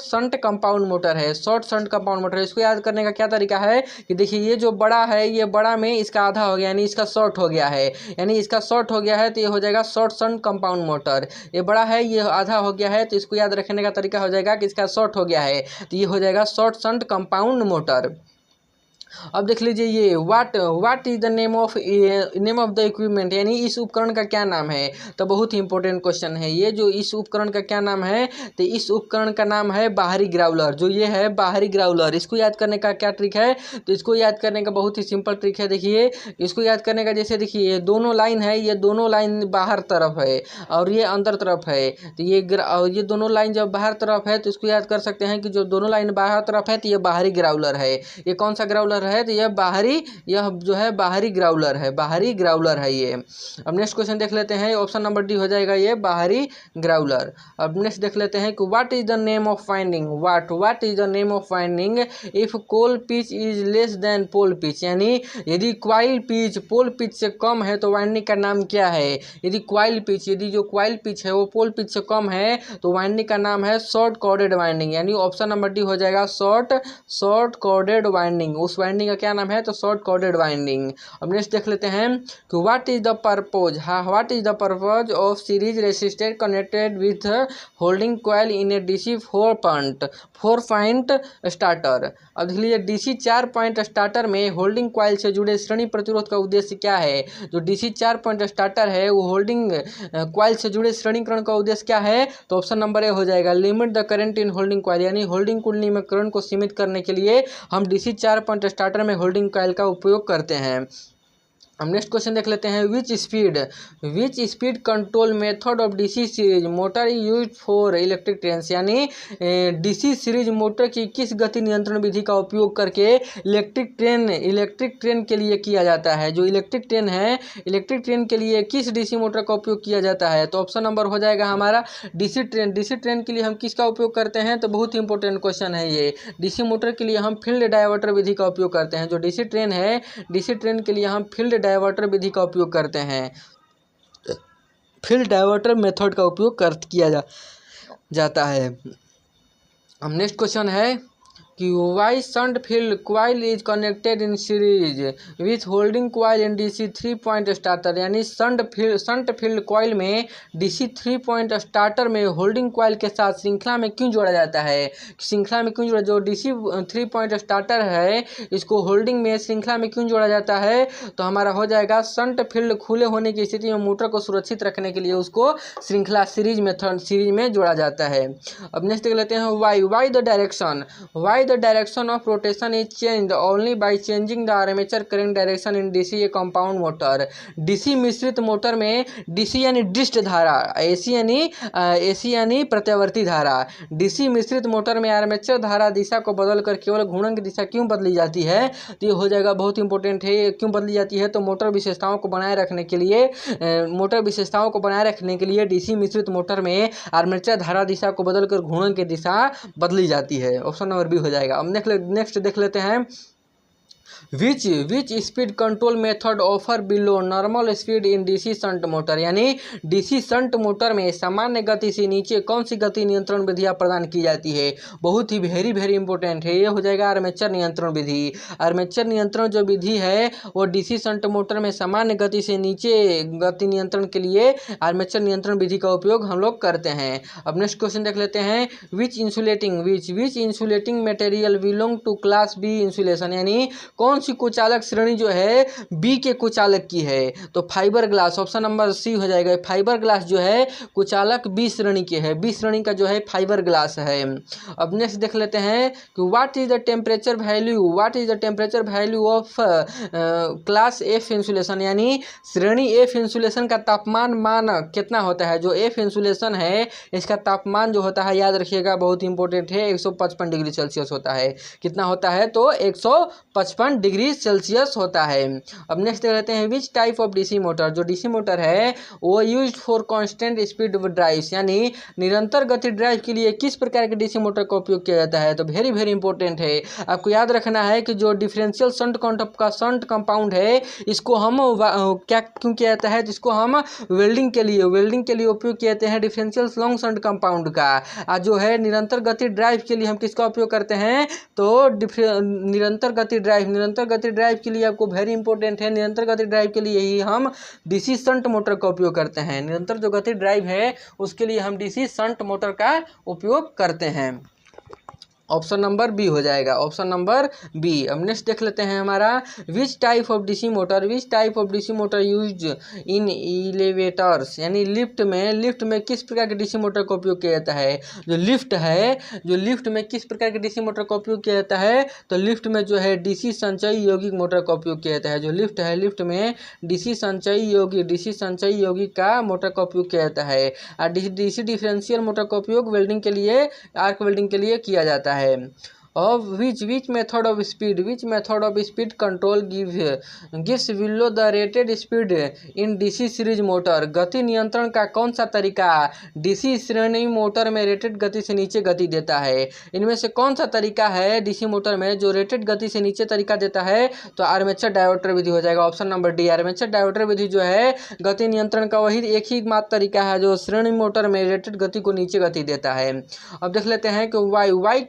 शंट कंपाउंड मोटर है, शॉर्ट शंट कंपाउंड मोटर। इसको याद करने का क्या तरीका है कि देखिए ये जो बड़ा है, ये बड़ा में इसका आधा हो गया, यानी इसका शॉर्ट हो गया है, यानी इसका शॉर्ट हो गया है, तो ये हो जाएगा शॉर्ट शंट कंपाउंड मोटर। ये बड़ा है, ये आधा हो गया है, तो इसको याद रखने का तरीका हो जाएगा कि इसका शॉर्ट हो गया है, तो ये हो जाएगा शॉर्ट शंट कंपाउंड मोटर। अब देख लीजिए ये what is the name of the equipment, यानी इस उपकरण का क्या नाम है? तो बहुत ही इंपॉर्टेंट क्वेश्चन है ये, जो इस उपकरण का क्या नाम है? तो इस उपकरण का नाम है बाहरी ग्राउलर। जो ये है बाहरी ग्राउलर, इसको याद करने का क्या ट्रिक है? तो इसको याद करने का बहुत ही सिंपल ट्रिक है। देखिए इसको याद करने का, जैसे देखिए ये दोनों लाइन है, ये दोनों लाइन बाहर तरफ है और ये अंदर तरफ है, तो ये दोनों लाइन जब बाहर तरफ है तो इसको याद कर सकते हैं कि जो दोनों लाइन बाहर तरफ है तो ये बाहरी ग्राउलर है। ये कौन सा ग्राउलर है? तो यह जो है बाहरी ग्राउलर है ये। अब नेक्स्ट क्वेश्चन देख लेते हैं, ऑप्शन नंबर डी हो जाएगा ये बाहरी ग्राउलर। अब नेक्स्ट देख लेते हैं कि what is the name of winding, what is the name of winding if coil pitch is less than pole pitch, यानी यदि क्वाइल पिच पोल पिच से कम है तो वाइंडिंग का नाम क्या है? यदि जो क्वाइल पिच है वो पोल पिच से कम है तो वाइंडिंग का नाम है शॉर्ट कॉर्डेड वाइंडिंग, यानी ऑप्शन नंबर डी हो जाएगा शॉर्ट कॉर्डेड वाइंडिंग। उस वाइंडिंग का क्या नाम है? तो शॉर्ट कॉर्डेड वाइंडिंग। अब नेक्स्ट देख लेते हैं कि what is the purpose of series resistor connected with holding coil in A DC 4 point starter. अब देख लीजिए डीसी 4 पॉइंट स्टार्टर में होल्डिंग कॉइल से जुड़े श्रेणी प्रतिरोध का उद्देश्य क्या है? जो डीसी 4 पॉइंट स्टार्टर है वो होल्डिंग कॉइल से जुड़े श्रेणीकरण का उद्देश्य क्या है? तो ऑप्शन नंबर ए हो जाएगा limit the current in holding coil, यानी होल्डिंग कुंडली में करंट को सीमित करने के लिए हम डीसी 4 पॉइंट स्टार्टर में होल्डिंग कॉइल का उपयोग करते हैं। हम नेक्स्ट क्वेश्चन देख लेते हैं, which speed control method of DC series motor use for electric train, यानी डीसी सीरीज मोटर की किस गति नियंत्रण विधि का उपयोग करके इलेक्ट्रिक ट्रेन के लिए किया जाता है? जो इलेक्ट्रिक ट्रेन के लिए किस डीसी मोटर का उपयोग किया जाता है? तो ऑप्शन नंबर हो जाएगा हमारा डीसी ट्रेन के लिए हम किसका उपयोग करते हैं? तो बहुत ही इंपॉर्टेंट क्वेश्चन है ये। डीसी मोटर के लिए हम फील्ड डायवर्टर विधि का उपयोग करते हैं। जो डीसी ट्रेन के लिए हम फील्ड डायवर्टर विधि का उपयोग करते हैं, फील्ड डायवर्टर मेथड का उपयोग किया जाता है। अब नेक्स्ट क्वेश्चन है कि why shunt field coil is connected in series with holding coil in DC 3 point starter, यानी शंट फील्ड क्वाइल में डीसी 3 पॉइंट स्टार्टर में होल्डिंग क्वाइल के साथ श्रृंखला में क्यों जोड़ा जाता है। श्रृंखला में क्यों जोड़ा, जो डीसी 3 पॉइंट स्टार्टर है इसको होल्डिंग में श्रृंखला में क्यों जोड़ा जाता है, तो हमारा हो जाएगा शंट फील्ड खुले होने की स्थिति में मोटर को सुरक्षित रखने के लिए उसको श्रृंखला सीरीज में जोड़ा जाता है। अब नेक्स्ट देख लेते हैं why the direction of rotation is changed only by changing the armature current direction in DC A compound motor. DC मिश्रित मोटर में डीसी यानी डिस्ट धारा, एसी यानी प्रत्यावर्ती धारा, डीसी मिश्रित मोटर में आर्मेचर धारा दिशा को बदलकर केवल घूर्णन की दिशा क्यों बदली जाती है, तो ये हो जाएगा बहुत इंपॉर्टेंट है। क्यों बदली जाती है, तो मोटर विशेषताओं को बनाए रखने के लिए डीसी मिश्रित मोटर में आर्मेचर धारा दिशा को बदलकर घूर्णन की दिशा बदली जाती है। ऑप्शन नंबर बी हो जाएगा। अब नेक्स्ट देख लेते हैं which speed control method offer below normal speed in DC shunt motor, यानी डीसी शंट मोटर में सामान्य गति से नीचे कौन सी गति नियंत्रण विधियां प्रदान की जाती है। बहुत ही वेरी इंपॉर्टेंट है, ये हो जाएगा आर्मेचर नियंत्रण विधि। आर्मेचर नियंत्रण जो विधि है वो डीसी शंट मोटर में सामान्य गति से नीचे गति नियंत्रण के लिए आर्मेचर नियंत्रण विधि का उपयोग हम लोग करते हैं। अब नेक्स्ट क्वेश्चन देख लेते हैं which insulating material belong to class B insulation, यानी कौन सी कुचालक श्रेणी जो है बी के कुचालक की है, तो fibre glass. Option number C हो जाएगा। फाइबर ग्लास जो है कुचालक बी श्रेणी के है, बी श्रेणी का जो है फाइबर ग्लास है। अब नेक्स्ट देख लेते हैं कि what is the temperature value of class F insulation, यानी श्रेणी एफ इंसुलेशन का तापमान मान कितना होता है। जो एफ इंसुलेशन है इसका तापमान जो होता है याद रखिएगा बहुत इंपॉर्टेंट है, 155 डिग्री सेल्सियस होता है। कितना होता है, तो 155 डिग्री सेल्सियस होता है। अब नेक्स्ट देख लेते हैं which type of DC motor, जो डीसी मोटर है वो used for constant speed drives, यानी निरंतर गति ड्राइव के लिए किस प्रकार के डीसी मोटर का उपयोग किया जाता है, तो वेरी इंपॉर्टेंट है। आपको याद रखना है कि जो डिफरेंशियल शंट कंपाउंड है इसको हम क्या क्यों किया जाता है, जिसको हम वेल्डिंग के लिए उपयोग किए जाते हैं डिफरेंशियल लॉन्ग शंट कंपाउंड का। जो है निरंतर गति ड्राइव के लिए हम किसका उपयोग करते हैं, तो निरंतर गति ड्राइव के लिए आपको वेरी इंपॉर्टेंट है, निरंतर गति ड्राइव के लिए ही हम डीसी शंट मोटर का उपयोग करते हैं। निरंतर जो गति ड्राइव है उसके लिए हम डीसी शंट मोटर का उपयोग करते हैं। ऑप्शन नंबर बी हो जाएगा, ऑप्शन नंबर बी। अब नेक्स्ट देख लेते हैं हमारा विच type of DC motor use in elevators, यानी लिफ्ट में किस प्रकार के डीसी मोटर का उपयोग किया जाता है। जो लिफ्ट में किस प्रकार के डीसी मोटर का उपयोग किया जाता है, तो लिफ्ट में जो है डीसी संचयी यौगिक मोटर का उपयोग किया जाता है। जो लिफ्ट में डीसी संचयी यौगिक का मोटर का उपयोग किया जाता है। और डीसी डिफरेंशियल मोटर का उपयोग वेल्डिंग के लिए, आर्क वेल्डिंग के लिए किया जाता है। Of which method of speed control gives below the rated speed in DC series motor. गति नियंत्रण का कौन सा तरीका डीसी श्रेणी मोटर में रेटेड गति से नीचे गति देता है। इनमें से कौन सा तरीका है डीसी मोटर में जो रेटेड गति से नीचे तरीका देता है, तो आर्मेचर डायोटर विधि हो जाएगा। ऑप्शन नंबर डी, आर्मेचर डायोटर विधि जो है गति नियंत्रण का वही एक ही मात्र तरीका है जो श्रेणी मोटर में रेटेड गति को नीचे गति देता है। अब देख लेते हैं कि why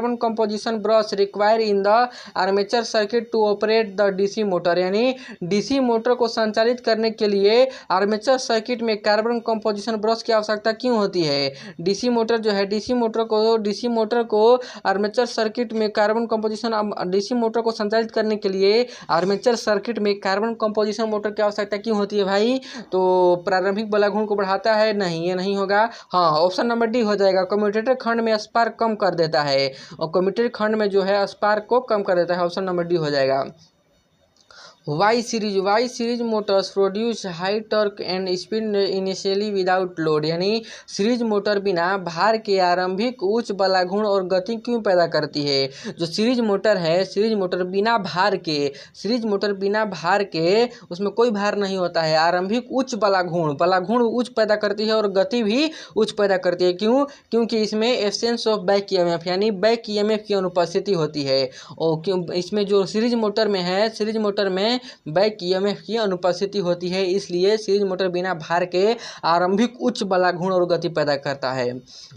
carbon composition brush require in the armature circuit to operate the DC motor, यानी डीसी मोटर को संचालित करने के लिए आर्मेचर सर्किट में कार्बन कंपोजिशन ब्रश की आवश्यकता क्यों होती है। डीसी मोटर को आर्मेचर सर्किट में डीसी मोटर को संचालित करने के लिए आर्मेचर सर्किट में कार्बन कंपोजिशन मोटर की आवश्यकता क्यों होती है भाई, तो प्रारंभिक बलाघूर्ण को बढ़ाता है, नहीं ये नहीं होगा। हाँ, ऑप्शन नंबर डी हो जाएगा। कम्यूटेटर खंड में स्पार्क कम कर देता है, और कम्यूटेटर खंड में जो है स्पार्क को कम कर देता है। ऑप्शन नंबर डी हो जाएगा। Why series motors produce high torque and speed initially without load, यानी सीरीज मोटर बिना भार के आरंभिक उच्च बलाघूर्ण और गति क्यों पैदा करती है। जो सीरीज मोटर बिना भार के उसमें कोई भार नहीं होता है, आरंभिक उच्च बलाघूर्ण उच्च पैदा करती है और गति भी उच्च पैदा करती है। क्यों, क्योंकि इसमें एब्सेंस ऑफ बैक ईएमएफ यानी बैक ईएमएफ की अनुपस्थिति होती है। और क्यों इसमें जो सीरीज मोटर में में बैक ईएमएफ की अनुपस्थिति होती है, इसलिए सीरीज मोटर बिना भार के आरंभिक उच्च बलाघूर्ण और गति पैदा करता है।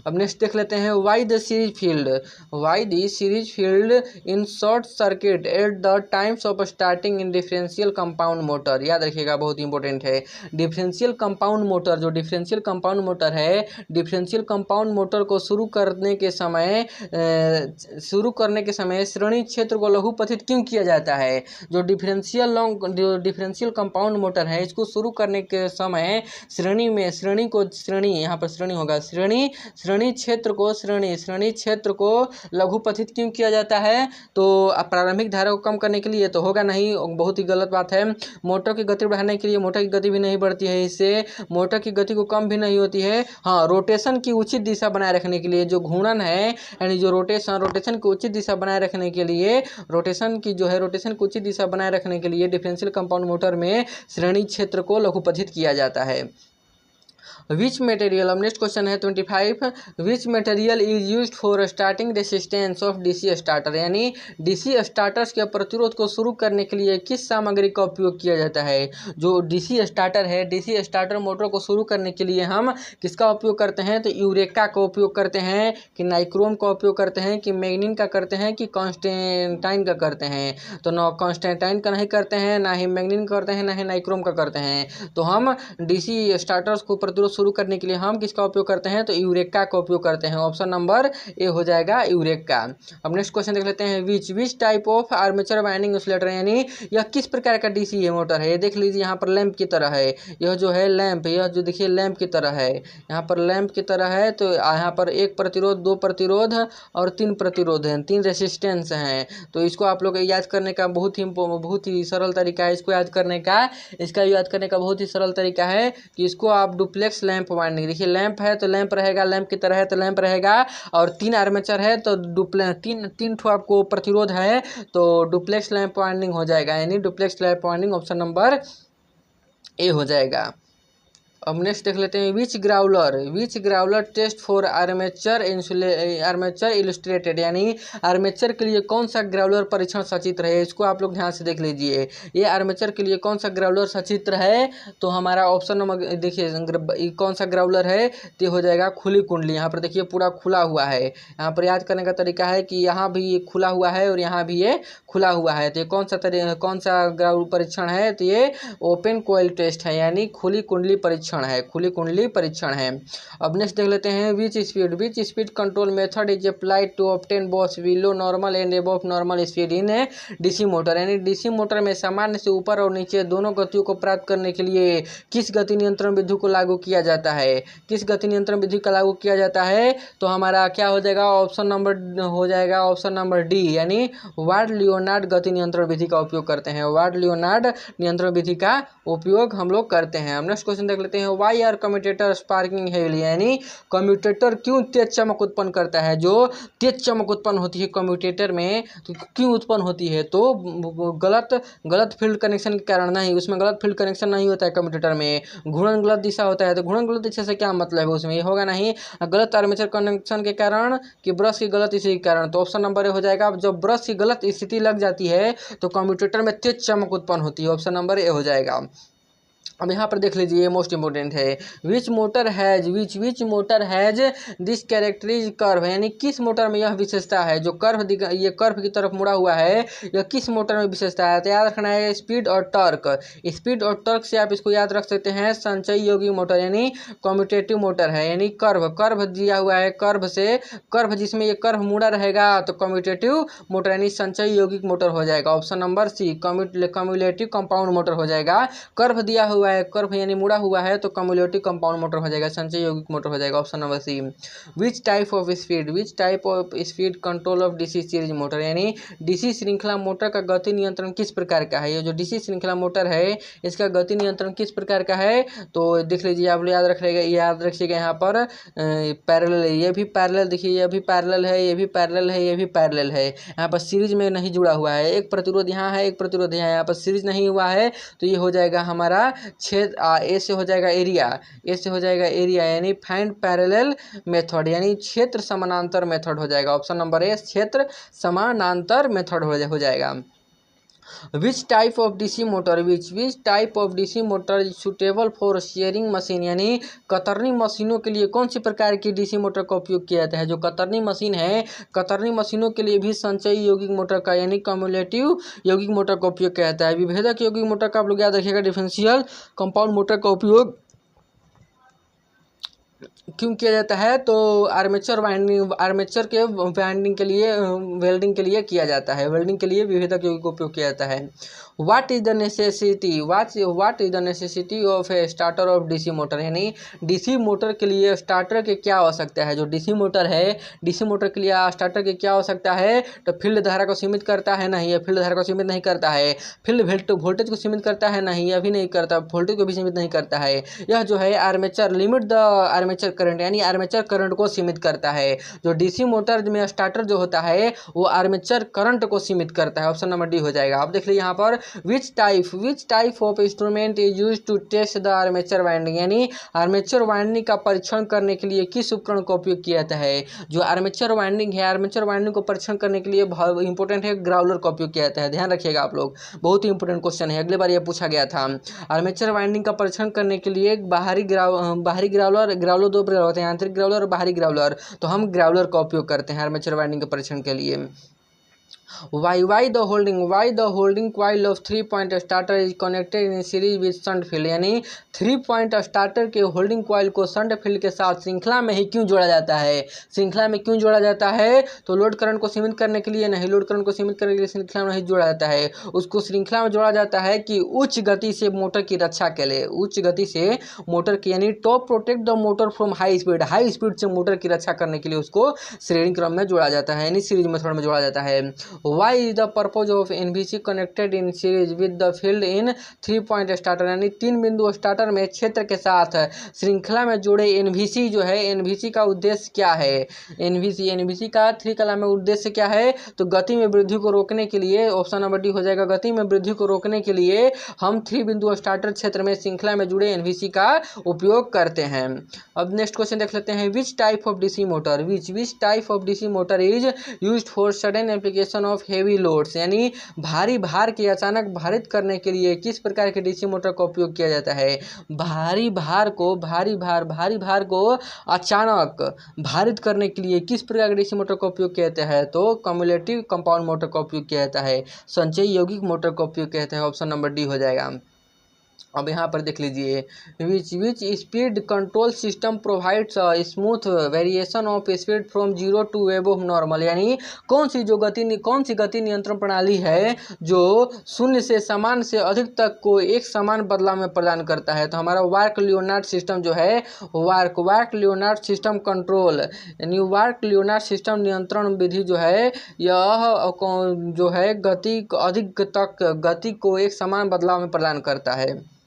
अब नेक्स्ट देख लेते हैं why the series field in short circuit at the times of starting in differential compound motor. याद रखिएगा, बहुत इंपॉर्टेंट है। डिफरेंशियल कंपाउंड मोटर, जो डिफरेंशियल कंपाउंड मोटर है, डिफरेंशियल कंपाउंड मोटर को शुरू करने के समय श्रेणी क्षेत्र को लघुपथित क्यों किया जाता है? जो डिफरेंशियल कंपाउंड मोटर है, इसको शुरू करने के समय श्रेणी क्षेत्र को लघुपथित क्यों किया जाता है? तो प्रारंभिक धारा को कम करने के लिए तो होगा नहीं, बहुत ही गलत बात है। मोटर की गति बढ़ाने के लिए मोटर की गति भी नहीं बढ़ती है, इससे मोटर की गति को कम भी नहीं होती है। हाँ, रोटेशन की उचित दिशा बनाए रखने के लिए जो घूर्णन है, यानी जो रोटेशन की उचित दिशा बनाए रखने के लिए रोटेशन की उचित दिशा बनाए रखने के लिए डिफरेंशियल कंपाउंड मोटर में श्रेणी क्षेत्र को लघुपथित किया जाता है। विच मटेरियल, अब नेक्स्ट क्वेश्चन है 25, विच material is used for starting resistance of DC starter, यानी डीसी स्टार्टर्स के प्रतिरोध को शुरू करने के लिए किस सामग्री का उपयोग किया जाता है? जो डीसी स्टार्टर है, डीसी स्टार्टर मोटर को शुरू करने के लिए हम किसका उपयोग करते हैं? तो यूरेका का उपयोग करते हैं, कि नाइक्रोम का उपयोग करते हैं, कि मैग्नीन का करते हैं, कि कॉन्स्टेंटाइन का करते हैं? तो ना कॉन्स्टेंटाइन का नहीं करते हैं, ना ही मैग्नीन करते हैं, ना ही नाइक्रोम का करते हैं। तो हम डीसी स्टार्टर्स को प्रतिरोध शुरू करने के लिए हम किसका उपयोग करते हैं? तो यूरेका का उपयोग करते हैं। ऑप्शन नंबर ए हो जाएगा यूरेका। अब नेक्स्ट क्वेश्चन देख लेते हैं, which type of armature winding insulator, यानी यह किस प्रकार का डीसी है मोटर है? ये देख लीजिए, यहाँ पर लैंप की तरह है, यह जो है लैंप, यह जो देखिए लैंप की तरह है, यहाँ पर लैंप की तरह है। तो यहाँ पर 1 प्रतिरोध, 2 प्रतिरोध और 3 प्रतिरोध हैं, 3 रेसिस्टेंस हैं। तो इसको आप लोग याद करने का बहुत ही सरल तरीका है। इसका याद करने का बहुत ही सरल तरीका है कि इसको आप डुप्लेक्स लैंप वाइंडिंग, देखिए लैंप है तो लैंप रहेगा, लैंप की तरह है तो लैंप रहेगा, और 3 आर्मेचर है तो तीन ठो आपको प्रतिरोध है, तो डुप्लेक्स लैंप वाइंडिंग हो जाएगा, यानी duplex lamp winding option number A हो जाएगा। अब नेक्स्ट देख लेते हैं, which growler test for armature illustrated, यानी आर्मेचर के लिए कौन सा ग्राउलर परीक्षण सचित्र है? इसको आप लोग ध्यान से देख लीजिए, ये आर्मेचर के लिए कौन सा ग्राउलर सचित्र है? तो हमारा ऑप्शन नंबर देखिए कौन सा ग्राउलर है, तो हो जाएगा खुली कुंडली। यहाँ पर देखिए पूरा खुला हुआ है। यहाँ पर याद करने का तरीका है कि यहाँ भी ये खुला हुआ है और यहाँ भी ये खुला हुआ है, तो ये कौन सा ग्राउल परीक्षण है? तो ये ओपन कोयल टेस्ट है, यानी खुली कुंडली परीक्षण है। अब नेक्स्ट देख लेते हैं, which speed control method is applied to obtain both below normal and above normal speed in DC motor, यानी डीसी मोटर में सामान्य से ऊपर और नीचे दोनों गतियों को प्राप्त करने के लिए किस गति नियंत्रण विधि को लागू किया जाता है? किस गति नियंत्रण विधि का लागू किया जाता है? तो हमारा क्या हो जाएगा? ऑप्शन नंबर डी, यानी वार्ड लियोनार्ड गति नियंत्रण विधि का उपयोग करते हैं। वार्ड लियोनार्ड नियंत्रण विधि का उपयोग हम लोग करते हैं। नेक्स्ट क्वेश्चन देख लेते हैं, why are commutator sparking heavily, यानी कम्यूटेटर क्यों तेज चमक उत्पन्न करता है? जो तेज चमक उत्पन्न होती है कम्यूटेटर में, तो क्यों उत्पन्न होती है? तो गलत फील्ड कनेक्शन के कारण नहीं, उसमें गलत फील्ड कनेक्शन नहीं होता है कम्यूटेटर में, घूर्णन गलत दिशा होता है। तो घूर्णन गलत दिशा से क्या मतलब है? उसमें ये होगा नहीं, गलत आर्मेचर कनेक्शन के कारण कि ब्रश की गलत स्थिति के कारण। तो ऑप्शन नंबर ए हो जाएगा। जब ब्रश की गलत स्थिति लग जाती है तो कम्यूटेटर में तेज चमक उत्पन्न होती है। ऑप्शन नंबर ए हो जाएगा। अब यहाँ पर देख लीजिए, मोस्ट इंपोर्टेंट है, विच मोटर हैज दिस कैरेक्टरिज कर्व, यानी किस मोटर में यह विशेषता है? जो ये कर्व की तरफ मुड़ा हुआ है, यह किस मोटर में विशेषता है? तो याद रखना है स्पीड और टॉर्क से आप इसको याद रख सकते हैं। संचयी यौगिक मोटर यानी कम्यूटेटिव मोटर है, यानी कर्व दिया हुआ है, कर्व जिसमें ये कर्व मुड़ा रहेगा तो कम्यूटेटिव मोटर यानी संचयी यौगिक मोटर हो जाएगा। Option number C, cumulative compound motor हो जाएगा। कर्व दिया हुआ है, कर्व यानी मुड़ा हुआ है, तो कम्यूलेटिव कंपाउंड मोटर हो जाएगा, संचयी यौगिक मोटर हो जाएगा। Option number C. Which type of speed control of DC series motor, यानी डीसी श्रृंखला मोटर का गति नियंत्रण किस प्रकार का है? ये जो डीसी श्रृंखला मोटर है, इसका गति नियंत्रण किस प्रकार का है? तो देख लीजिए, आप याद रखिएगा यहाँ पर पैरेलल है, ये भी पैरेलल, देखिए ये भी पैरेलल है, ये भी पैरेलल है, ये भी पैरेलल है। यहाँ पर सीरीज में नहीं जुड़ा हुआ है, एक प्रतिरोध यहाँ है, एक प्रतिरोध यहाँ पर सीरीज नहीं हुआ है, तो ये हो जाएगा हमारा ए से हो जाएगा एरिया, यानी फाइंड पैरेलल मेथड, यानी क्षेत्र समानांतर मेथड हो जाएगा। ऑप्शन नंबर ए, क्षेत्र समानांतर मेथड हो जाएगा। विच type of DC motor which type of DC motor is suitable for sharing machine, यानी कतरनी मशीनों के लिए कौन सी प्रकार की डीसी मोटर का उपयोग किया जाता है। जो कतरनी मशीन है, कतरनी मशीनों के लिए भी संचयी यौगिक मोटर का यानी कम्युलेटिव यौगिक मोटर का उपयोग किया जाता है। विभेदक यौगिक मोटर का आप लोग याद रखिएगा, डिफरेंशियल कंपाउंड मोटर का उपयोग क्यों किया जाता है, तो आर्मेचर के वाइंडिंग के लिए, वेल्डिंग के लिए किया जाता है। वेल्डिंग के लिए विभेदक यौगिक का उपयोग किया जाता है। What is the necessity of A starter of DC motor, यानी डीसी मोटर के लिए स्टार्टर के क्या आवश्यकता है। जो डीसी मोटर है, डीसी मोटर के लिए स्टार्टर की क्या आवश्यकता है, तो फील्ड धारा को सीमित करता है, नहीं है फील्ड धारा को सीमित नहीं करता है। फील्ड वोल्टेज को सीमित करता है, नहीं अभी नहीं करता, वोल्टेज को भी सीमित नहीं करता है। यह जो है armature limit the armature current, यानी आर्मेचर करंट को सीमित करता है। जो डीसी मोटर में स्टार्टर जो होता है वो आर्मेचर करंट को सीमित करता है। ऑप्शन नंबर डी हो जाएगा। आप देख लीजिए यहाँ पर which type of instrument is used to test the armature winding, यानी आर्मेचर वाइंडिंग का परीक्षण करने के लिए किस उपकरण का उपयोग किया जाता है। जो आर्मेचर वाइंडिंग है, आर्मेचर वाइंडिंग को परीक्षण करने के लिए बहुत इंपॉर्टेंट है, ग्राउलर का उपयोग किया जाता है। ध्यान रखिएगा आप लोग, बहुत ही इंपॉर्टेंट क्वेश्चन है, अगले बार यह पूछा गया था। आर्मेचर वाइंडिंग का परीक्षण करने के लिए बाहरी ग्राउलर दो प्रकार होते हैं, आंतरिक ग्राउलर और बाहरी ग्राउलर। तो हम ग्राउलर का उपयोग करते हैं आर्मेचर वाइंडिंग के परीक्षण के लिए। Why the holding coil of 3-point starter is connected in series with shunt field, यानी 3-point स्टार्टर के होल्डिंग कॉइल को शंट फील्ड के साथ श्रृंखला में ही क्यों जोड़ा जाता है। श्रृंखला में क्यों जोड़ा जाता है, तो लोड करंट को सीमित करने के लिए नहीं, लोड करंट को सीमित करने के लिए श्रृंखला में नहीं जोड़ा जाता है। उसको श्रृंखला में जोड़ा जाता है कि उच्च गति से मोटर की रक्षा के लिए, उच्च गति से मोटर की, यानी top protect the motor from high speed से मोटर की रक्षा करने के लिए उसको श्रेणी क्रम में जोड़ा जाता है, यानी सीरीज मेथड में जोड़ा जाता है। Why is the purpose of NVC connected in series with the field in 3-point starter, यानी 3 बिंदु स्टार्टर में क्षेत्र के साथ श्रृंखला में जोड़े NVC जो है, NVC का उद्देश्य क्या है। NVC का 3 कॉलम में उद्देश्य क्या है, तो गति में वृद्धि को रोकने के लिए, ऑप्शन नंबर डी हो जाएगा। गति में वृद्धि को रोकने के लिए हम 3 बिंदु स्टार्टर क्षेत्र में श्रृंखला में जुड़े NVC का उपयोग करते हैं। अब नेक्स्ट क्वेश्चन देख लेते हैं। Which type of DC motor is used for sudden application of heavy loads, यानी भारी भार के अचानक भारित करने के लिए किस प्रकार के डीसी मोटर का उपयोग किया जाता है। भारी भार को अचानक भारित करने के लिए किस प्रकार के डीसी मोटर का उपयोग किया जाता है, तो कम्युलेटिव कंपाउंड मोटर का उपयोग किया जाता है, संचयी यौगिक मोटर का उपयोग किया जाता है। ऑप्शन नंबर डी हो जाएगा। अब यहाँ पर देख लीजिए, which speed control system provides smooth variation of speed from 0 to above normal, यानी कौन सी गति नियंत्रण प्रणाली है जो 0 से समान से अधिक तक को एक समान बदलाव में प्रदान करता है। तो हमारा वार्क लियोनार्ड सिस्टम जो है, वार्क लियोनार्ड सिस्टम कंट्रोल, यानी वार्क लियोनार्ड सिस्टम नियंत्रण विधि जो है, यह जो है गति को एक समान बदलाव में प्रदान करता है।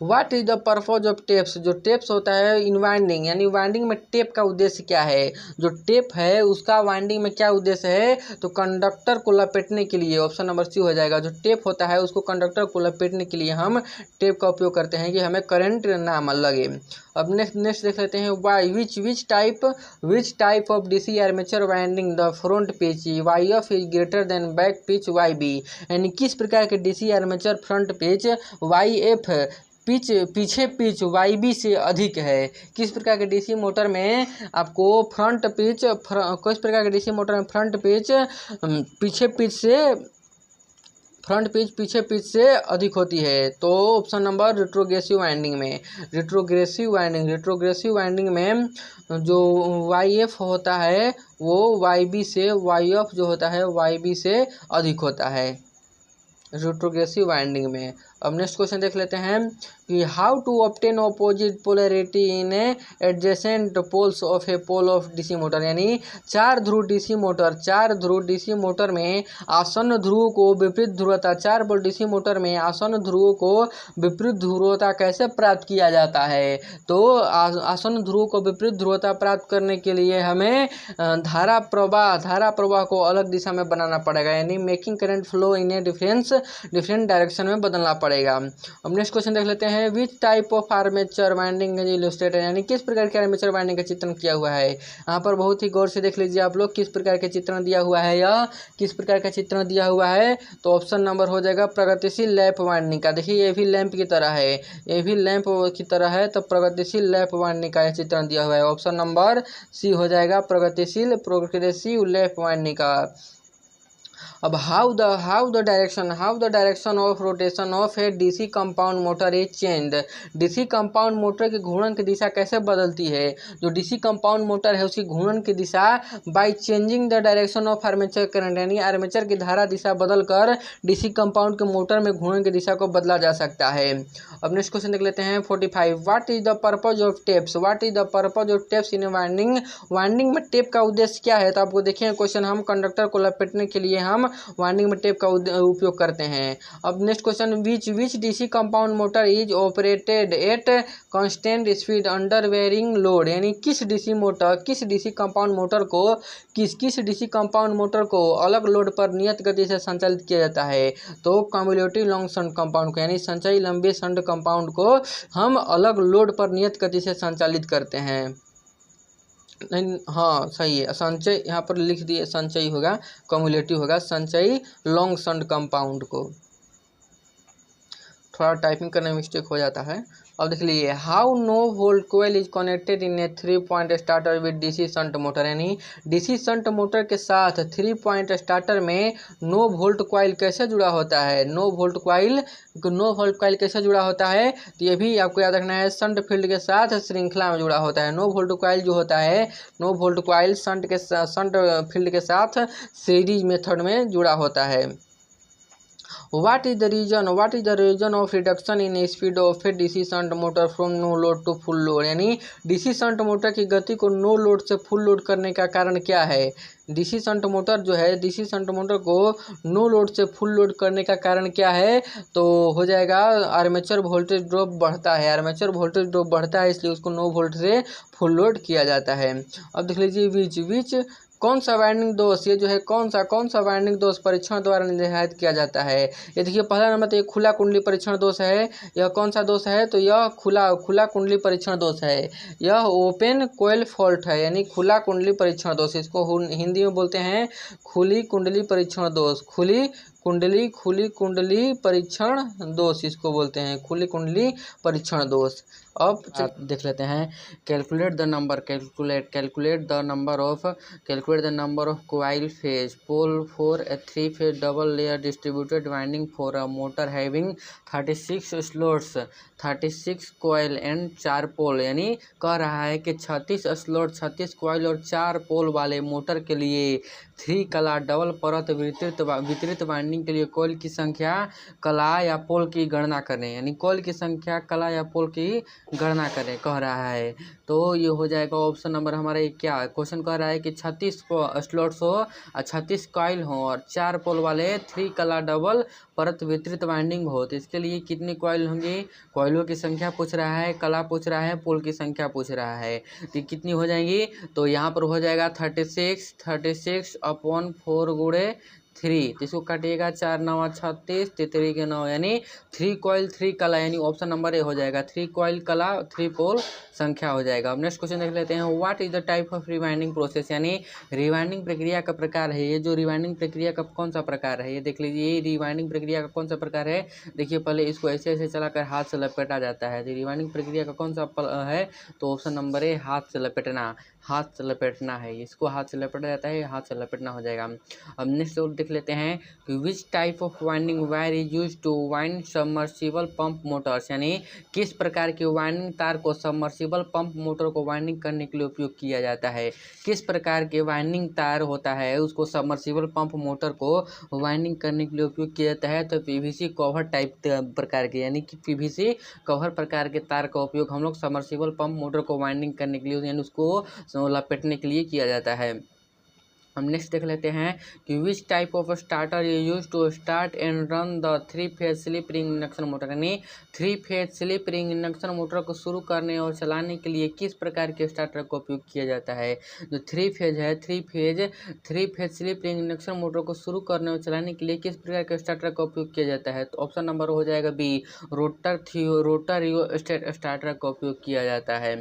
What is the purpose of tapes, जो टेप्स होता है इन वाइंडिंग, यानी वाइंडिंग में टेप का उद्देश्य क्या है। जो टेप है उसका वाइंडिंग में क्या उद्देश्य है, तो कंडक्टर को लपेटने के लिए। ऑप्शन नंबर सी हो जाएगा। जो टेप होता है उसको कंडक्टर को लपेटने के लिए हम टेप का उपयोग करते हैं कि हमें करंट ना लगे। अब नेक्स्ट देख लेते हैं। Y which type of DC armature winding the front pitch Y F is greater than back pitch Y B, यानी किस प्रकार के DC armature front pitch Y F पीछे पिच वाई बी से अधिक है। किस प्रकार के डीसी मोटर में आपको किस प्रकार के डीसी मोटर में फ्रंट पिच पीछे पिच से अधिक होती है, तो ऑप्शन नंबर रिट्रोग्रेसिव वाइंडिंग में जो वाई एफ होता है वो वाई बी से, वाई एफ जो होता है वाई बी से अधिक होता है रिट्रोग्रेसिव वाइंडिंग में। अब नेक्स्ट क्वेश्चन देख लेते हैं कि how to obtain opposite polarity in adjacent poles of a pole of DC motor, यानी 4 ध्रुव डीसी मोटर में आसन्न ध्रुवों को विपरीत ध्रुवता, 4 पोल डीसी मोटर में आसन्न ध्रुवों को विपरीत ध्रुवता कैसे प्राप्त किया जाता है। तो आसन्न ध्रुवों को विपरीत ध्रुवता प्राप्त करने के लिए हमें धारा प्रवाह को अलग दिशा में बनाना पड़ेगा, यानी making current flow in a different direction में बदलना पड़ेगा। पड़ेगा। अब नेक्स्ट क्वेश्चन देख लेते हैं, which type of armature winding is illustrated, यानी किस प्रकार के आर्मेचर वाइंडिंग का चित्रण किया हुआ है। यहाँ पर बहुत ही गौर से देख लीजिए आप लोग किस प्रकार के चित्रण दिया हुआ है, या किस प्रकार का चित्रण दिया हुआ है। तो ऑप्शन नंबर हो जाएगा प्रगतिशील लैंप वाइंडिंग का। देखिए ये भी लैंप की तरह है, ये भी लैंप की तरह है, तो प्रगतिशील लैंप वाइंडिंग का चित्रण दिया हुआ है। ऑप्शन नंबर सी हो जाएगा प्रगतिशील प्रोग्रेसिव लैंप वाइंडिंग का। अब how the direction of rotation of A DC compound motor is changed. DC compound motor की घूर्णन की दिशा कैसे बदलती है। जो डीसी कंपाउंड मोटर है उसकी घूर्णन की दिशा by changing the direction of armature current, यानी आर्मेचर की धारा दिशा बदलकर डीसी कंपाउंड के मोटर में घूर्णन की दिशा को बदला जा सकता है। अब नेक्स्ट क्वेश्चन देख लेते हैं 45, what is the purpose of tapes, what is the purpose of tapes in winding. Winding में टेप का उद्देश्य क्या है। तो आपको देखिए क्वेश्चन, हम कंडक्टर को लपेटने के लिए हम वाइंडिंग में टेप का उपयोग करते हैं। अब next question, which DC compound motor is operated at constant speed under varying load, यानी किस डीसी कंपाउंड मोटर को अलग लोड पर नियत गति से संचालित किया जाता है। तो कम्युलेटिव लॉन्ग शंट कंपाउंड को, यानी संचयी लंबे शंट कंपाउंड को हम अलग लोड पर नियत गति से संचालित करते हैं। नहीं, हाँ सही है, संचयी यहाँ पर लिख दिए, संचयी होगा, कम्युलेटिव होगा, संचयी लॉन्ग शंट कंपाउंड को। थोड़ा टाइपिंग करने में मिस्टेक हो जाता है। अब देख लीजिए, how no volt coil is connected in a 3 point starter with DC shunt motor, यानी डीसी शंट मोटर के साथ 3 पॉइंट स्टार्टर में नो वोल्ट कॉइल कैसे जुड़ा होता है। नो वोल्ट कॉइल कैसे जुड़ा होता है, तो ये भी आपको याद रखना है, शंट फील्ड के साथ श्रृंखला में जुड़ा होता है। नो वोल्ट कॉइल जो होता है, no volt coil shunt field के साथ सीरीज मेथड में जुड़ा होता है। What is the reason of reduction in speed of a DC shunt motor from no load to full load, यानी डीसी शंट मोटर की गति को नो लोड से फुल लोड करने का कारण क्या है। डीसी शंट मोटर को नो लोड से फुल लोड करने का कारण क्या है। तो हो जाएगा आर्मेचर वोल्टेज ड्रॉप बढ़ता है, इसलिए उसको नो वोल्ट से फुल लोड किया जाता है। अब देख लीजिए, विच कौन सा वाइंडिंग दोष, ये जो है कौन सा वाइंडिंग दोष परीक्षण द्वारा निर्धारित किया जाता है। ये देखिए पहला नंबर तो ये खुला कुंडली परीक्षण दोष है। यह कौन सा दोष है, तो यह खुला कुंडली परीक्षण दोष है। यह ओपन कोयल फॉल्ट है, यानी खुला कुंडली परीक्षण दोष, इसको हिंदी में बोलते हैं खुली कुंडली परीक्षण दोष। खुली कुंडली परीक्षण दोष इसको बोलते हैं, खुली कुंडली परीक्षण दोष। अब देख लेते हैं, calculate the number of coil phase pole for a 3 phase double layer distributed winding for a motor having 36 slots, 36 coil and 4 pole, यानी कह रहा है कि 36 स्लॉट, 36 कॉइल और 4 पोल वाले मोटर के लिए 3 कला डबल परत वितरित वाइंडिंग के लिए कॉइल की संख्या कला या पोल की गणना करें, यानी कॉइल की संख्या कला या पोल की गणना करें कह रहा है। तो ये हो जाएगा ऑप्शन नंबर हमारा, क्या क्वेश्चन कह रहा है कि 36 स्लॉट्स हो और 36 कॉइल हो और 4 पोल वाले 3 कला डबल परत वितरित वाइंडिंग हो, तो इसके लिए कितनी कॉइल होंगी। कॉइलों की संख्या पूछ रहा है, कला पूछ रहा है, पोल की संख्या पूछ रहा है, तो कितनी हो जाएंगी। तो यहाँ पर हो जाएगा 36 अपॉन 4 गुणे 3, तो इसको काटिएगा 4 9 36, 3 के 9, यानी 3 कॉइल 3 कला, यानी ऑप्शन नंबर ए हो जाएगा, 3 कॉइल कला 3 पोल संख्या हो जाएगा। अब नेक्स्ट क्वेश्चन देख लेते हैं, what is the type of rewinding process, यानी रिवाइंडिंग प्रक्रिया का प्रकार है। ये जो रिवाइंडिंग प्रक्रिया का कौन सा प्रकार है, ये देख लीजिए, ये रिवाइंडिंग प्रक्रिया का कौन सा प्रकार है। देखिए पहले इसको ऐसे चलाकर हाथ से लपेटा जाता है, तो रिवाइंडिंग प्रक्रिया का कौन सा है, तो ऑप्शन नंबर ए हाथ से लपेटना है, इसको हाथ से लपेटा जाता है, हाथ से लपेटना हो जाएगा। अब नेक्स्ट देख लेते हैं कि which type of winding wire is use to wind submersible pump motors, यानी किस प्रकार की वाइंडिंग तार को सबमर्सिबल पंप मोटर को वाइंडिंग करने के लिए उपयोग किया जाता है। किस प्रकार के वाइंडिंग तार होता है उसको सबमर्सिबल पंप मोटर को वाइंडिंग करने के लिए उपयोग किया जाता है, तो पीवीसी कवर टाइप प्रकार के, यानी कि पीवीसी कवर प्रकार के तार का उपयोग हम लोग सबमर्सिबल पंप मोटर को वाइंडिंग करने के लिए, यानी उसको लपेटने के लिए किया जाता है। हम नेक्स्ट देख लेते हैं कि which type of starter you use to start and run the three phase slip ring induction motor, यानी three phase slip ring induction motor को शुरू करने और चलाने के लिए किस प्रकार के स्टार्टर का उपयोग किया जाता है। जो 3-फेज है, 3-फेज स्लिप रिंग इंडक्शन मोटर को शुरू करने और चलाने के लिए किस प्रकार के स्टार्टर का उपयोग किया जाता है। तो ऑप्शन नंबर हो जाएगा बी, रोटर रियोस्टेट स्टार्टर का उपयोग किया जाता है।